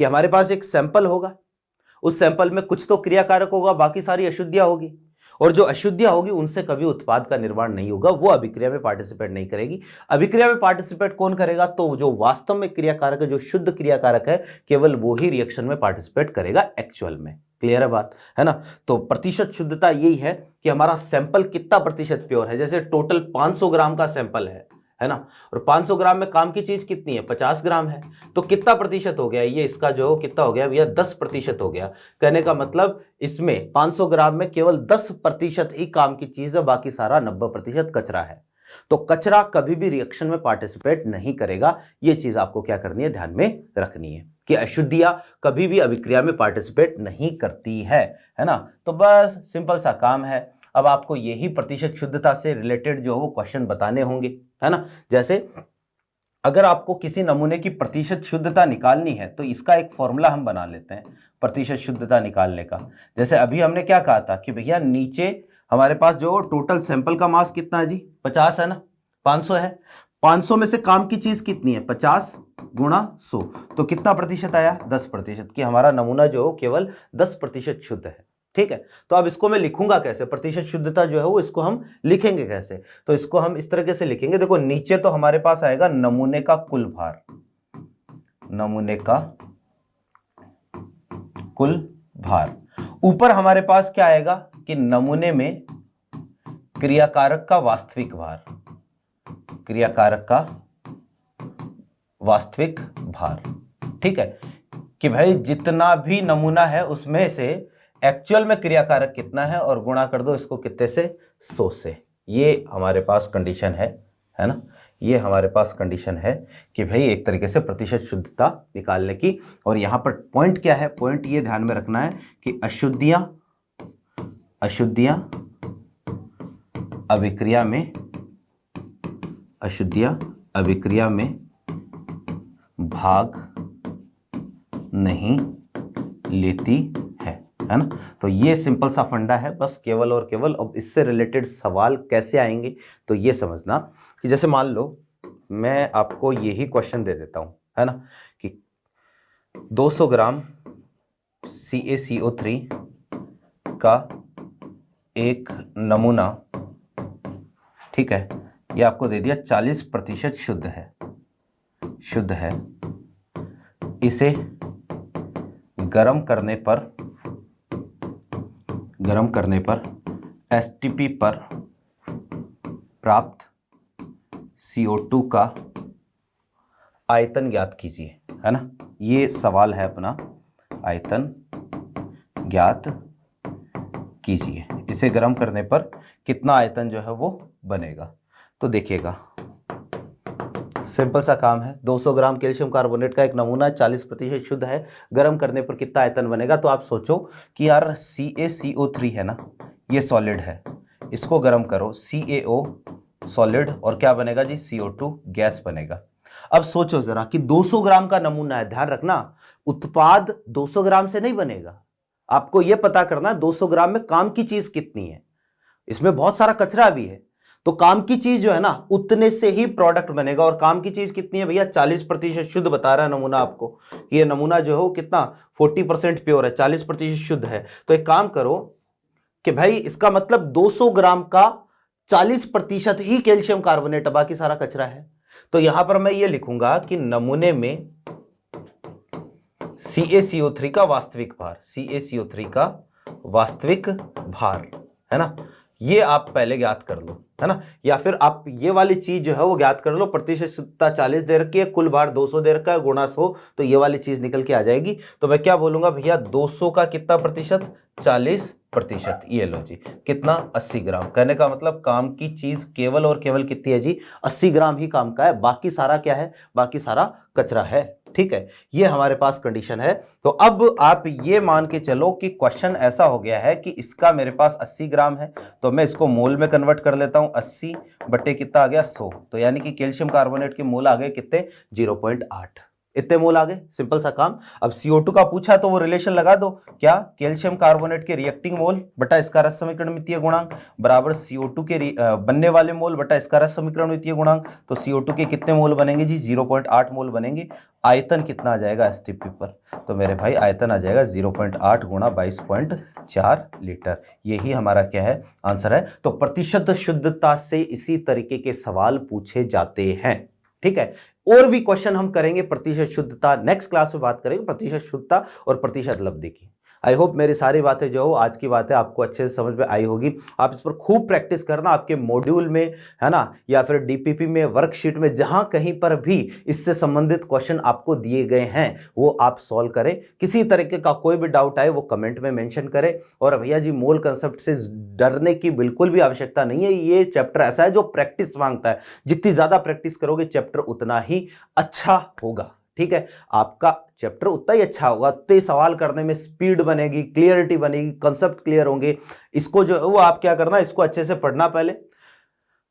कि हमारे पास एक सैंपल होगा, उस सैंपल में कुछ तो क्रियाकारक होगा, बाकी सारी अशुद्धियां होगी, और जो अशुद्धियां होगी उनसे कभी उत्पाद का निर्माण नहीं होगा, वो अभिक्रिया में पार्टिसिपेट नहीं करेगी। अभिक्रिया में पार्टिसिपेट कौन करेगा, तो जो वास्तव में क्रियाकारक है, जो शुद्ध क्रियाकारक है, केवल वो ही रिएक्शन में पार्टिसिपेट करेगा एक्चुअल में। क्लियर है बात, है ना। तो प्रतिशत शुद्धता यही है कि हमारा सैंपल कितना प्रतिशत प्योर है। जैसे टोटल 500 ग्राम का सैंपल है ना, और 500 ग्राम में काम की चीज कितनी है, 50 ग्राम है, तो कितना प्रतिशत हो गया, ये इसका जो कितना हो गया भैया, 10% हो गया। कहने का मतलब इसमें 500 ग्राम में केवल 10% ही काम की चीज है, बाकी सारा 90% कचरा है। तो कचरा कभी भी रिएक्शन में पार्टिसिपेट नहीं करेगा, ये चीज आपको क्या करनी है, ध्यान में रखनी है कि अशुद्धियां कभी भी अभिक्रिया में पार्टिसिपेट नहीं करती है ना। तो बस सिंपल सा काम है। अब आपको यही प्रतिशत शुद्धता से रिलेटेड जो वो क्वेश्चन बताने होंगे, है ना। जैसे अगर आपको किसी नमूने की प्रतिशत शुद्धता निकालनी है तो इसका एक फॉर्मूला हम बना लेते हैं प्रतिशत शुद्धता निकालने का। जैसे अभी हमने क्या कहा था कि भैया नीचे हमारे पास जो टोटल सैंपल का मास कितना है जी, 50 है ना, 500 है, 500 में से काम की चीज कितनी है, 50 गुणा 100, तो कितना प्रतिशत आया, 10%, कि हमारा नमूना जो हो केवल 10% शुद्ध है। ठीक है, तो अब इसको मैं लिखूंगा कैसे, प्रतिशत शुद्धता जो है वो इसको हम लिखेंगे कैसे, तो इसको हम इस तरीके से लिखेंगे। देखो नीचे तो हमारे पास आएगा नमूने का कुल भार, नमूने का कुल भार, ऊपर हमारे पास क्या आएगा कि नमूने में क्रियाकारक का वास्तविक भार, क्रियाकारक का वास्तविक भार। ठीक है, कि भाई जितना भी नमूना है उसमें से एक्चुअल में क्रियाकारक कितना है और गुणा कर दो इसको कितने से, 100 से। ये हमारे पास कंडीशन है ना, ये हमारे पास कंडीशन है कि भाई एक तरीके से प्रतिशत शुद्धता निकालने की। और यहां पर पॉइंट क्या है, पॉइंट ये ध्यान में रखना है कि अशुद्धियां अभिक्रिया में भाग नहीं लेती है ना। तो ये सिंपल सा फंडा है बस, केवल और केवल। अब इससे रिलेटेड सवाल कैसे आएंगे तो ये समझना कि जैसे मान लो मैं आपको यही क्वेश्चन दे देता हूं, है ना, कि 200 ग्राम CaCO3 का एक नमूना, ठीक है, ये आपको दे दिया 40% शुद्ध है, इसे गर्म करने पर गर्म करने पर एसटीपी पर प्राप्त CO2 का आयतन ज्ञात कीजिए, है ना। ये सवाल है अपना, आयतन ज्ञात कीजिए, इसे गर्म करने पर कितना आयतन जो है वो बनेगा। तो देखिएगा, सिंपल सा काम है। 200 ग्राम कैल्शियम कार्बोनेट का एक नमूना 40% शुद्ध है, गर्म करने पर कितना आयतन बनेगा। तो आप सोचो कि यार CaCO3 है ना, ये सॉलिड है, इसको गर्म करो, CaO सॉलिड, और क्या बनेगा जी, CO2 गैस बनेगा। अब सोचो जरा कि 200 ग्राम का नमूना है, ध्यान रखना उत्पाद 200 ग्राम से नहीं बनेगा। आपको यह पता करना 200 ग्राम में काम की चीज कितनी है, इसमें बहुत सारा कचरा भी है, तो काम की चीज जो है ना उतने से ही प्रोडक्ट बनेगा। और काम की चीज कितनी है भैया, 40% शुद्ध बता रहा है नमूना आपको कि ये नमूना जो है वो कितना 40% प्योर है, 40% शुद्ध है। तो एक काम करो कि भाई इसका मतलब 200 ग्राम का 40% ही कैल्शियम कार्बोनेट, बाकी सारा कचरा है। तो यहां पर मैं ये लिखूंगा कि नमूने में CaCO3 का वास्तविक भार, CaCO3 का वास्तविक भार, है ना, ये आप पहले ज्ञात कर लो, है ना। या फिर आप ये वाली चीज जो है वो ज्ञात कर लो, प्रतिशत शुद्धता 40 दे रखी है, कुल भार 200 दे रखा है, गुणा 100, तो ये वाली चीज निकल के आ जाएगी। तो मैं क्या बोलूंगा भैया, 200 का कितना प्रतिशत, 40%, ये लो जी, कितना 80 ग्राम। कहने का मतलब काम की चीज केवल और केवल कितनी है जी, 80 ग्राम ही काम का है, बाकी सारा क्या है, बाकी सारा कचरा है। ठीक है, ये हमारे पास कंडीशन है। तो अब आप ये मान के चलो कि क्वेश्चन ऐसा हो गया है कि इसका मेरे पास 80 ग्राम है, तो मैं इसको मोल में कन्वर्ट कर लेता हूं, 80 बटे कितना आ गया 100, तो यानी कि कैल्शियम कार्बोनेट के मोल आ गए कितने, 0.8, इतने मोल आ गए, सिंपल सा काम। अब CO2 का पूछा तो वो रिलेशन लगा दो, क्या, कैल्शियम कार्बोनेट के रिएक्टिंग मोल बटा इसका रस समीकरण मितीय गुणांक बराबर CO2 के बनने वाले मोल बटा इसका रस समीकरण मितीय गुणांक। तो CO2 के कितने मोल बनेंगे जी, 0.8 मोल बनेंगे। आयतन कितना आ जाएगा एसटीपी पर, तो मेरे भाई आयतन आ जाएगा 0.8 गुणा 22.4 लीटर। यही हमारा क्या है, आंसर है। तो प्रतिशत शुद्धता से इसी तरीके के सवाल पूछे जाते हैं। ठीक है, और भी क्वेश्चन हम करेंगे प्रतिशत शुद्धता, नेक्स्ट क्लास में बात करेंगे प्रतिशत शुद्धता और प्रतिशत लब्धि की। आई होप मेरी सारी बातें जो हो, आज की बातें आपको अच्छे से समझ में आई होगी। आप इस पर खूब प्रैक्टिस करना, आपके मॉड्यूल में, है ना, या फिर डीपीपी में, वर्कशीट में, जहां कहीं पर भी इससे संबंधित क्वेश्चन आपको दिए गए हैं वो आप सॉल्व करें। किसी तरीके का कोई भी डाउट आए वो कमेंट में मेंशन करें। और भैया जी मोल कंसेप्ट से डरने की बिल्कुल भी आवश्यकता नहीं है, ये चैप्टर ऐसा है जो प्रैक्टिस मांगता है। जितनी ज्यादा प्रैक्टिस करोगे चैप्टर उतना ही अच्छा होगा। ठीक है, आपका चैप्टर उतना ही अच्छा होगा, उतने सवाल करने में स्पीड बनेगी, क्लियरिटी बनेगी, कंसेप्ट क्लियर होंगे। इसको जो है वो आप क्या करना, इसको अच्छे से पढ़ना, पहले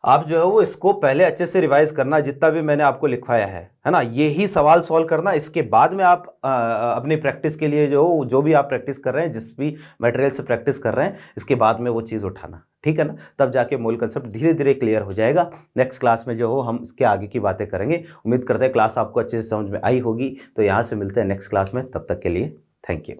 आप जो है वो इसको पहले अच्छे से रिवाइज करना, जितना भी मैंने आपको लिखवाया है ना, यही सवाल सॉल्व करना। इसके बाद में आप अपनी प्रैक्टिस के लिए जो भी आप प्रैक्टिस कर रहे हैं, जिस भी मटेरियल से प्रैक्टिस कर रहे हैं, इसके बाद में वो चीज़ उठाना, ठीक है ना, तब जाके मूल कंसेप्ट धीरे धीरे क्लियर हो जाएगा। नेक्स्ट क्लास में जो हो हम इसके आगे की बातें करेंगे। उम्मीद करते हैं क्लास आपको अच्छे से समझ में आई होगी। तो यहाँ से मिलते हैं नेक्स्ट क्लास में, तब तक के लिए थैंक यू।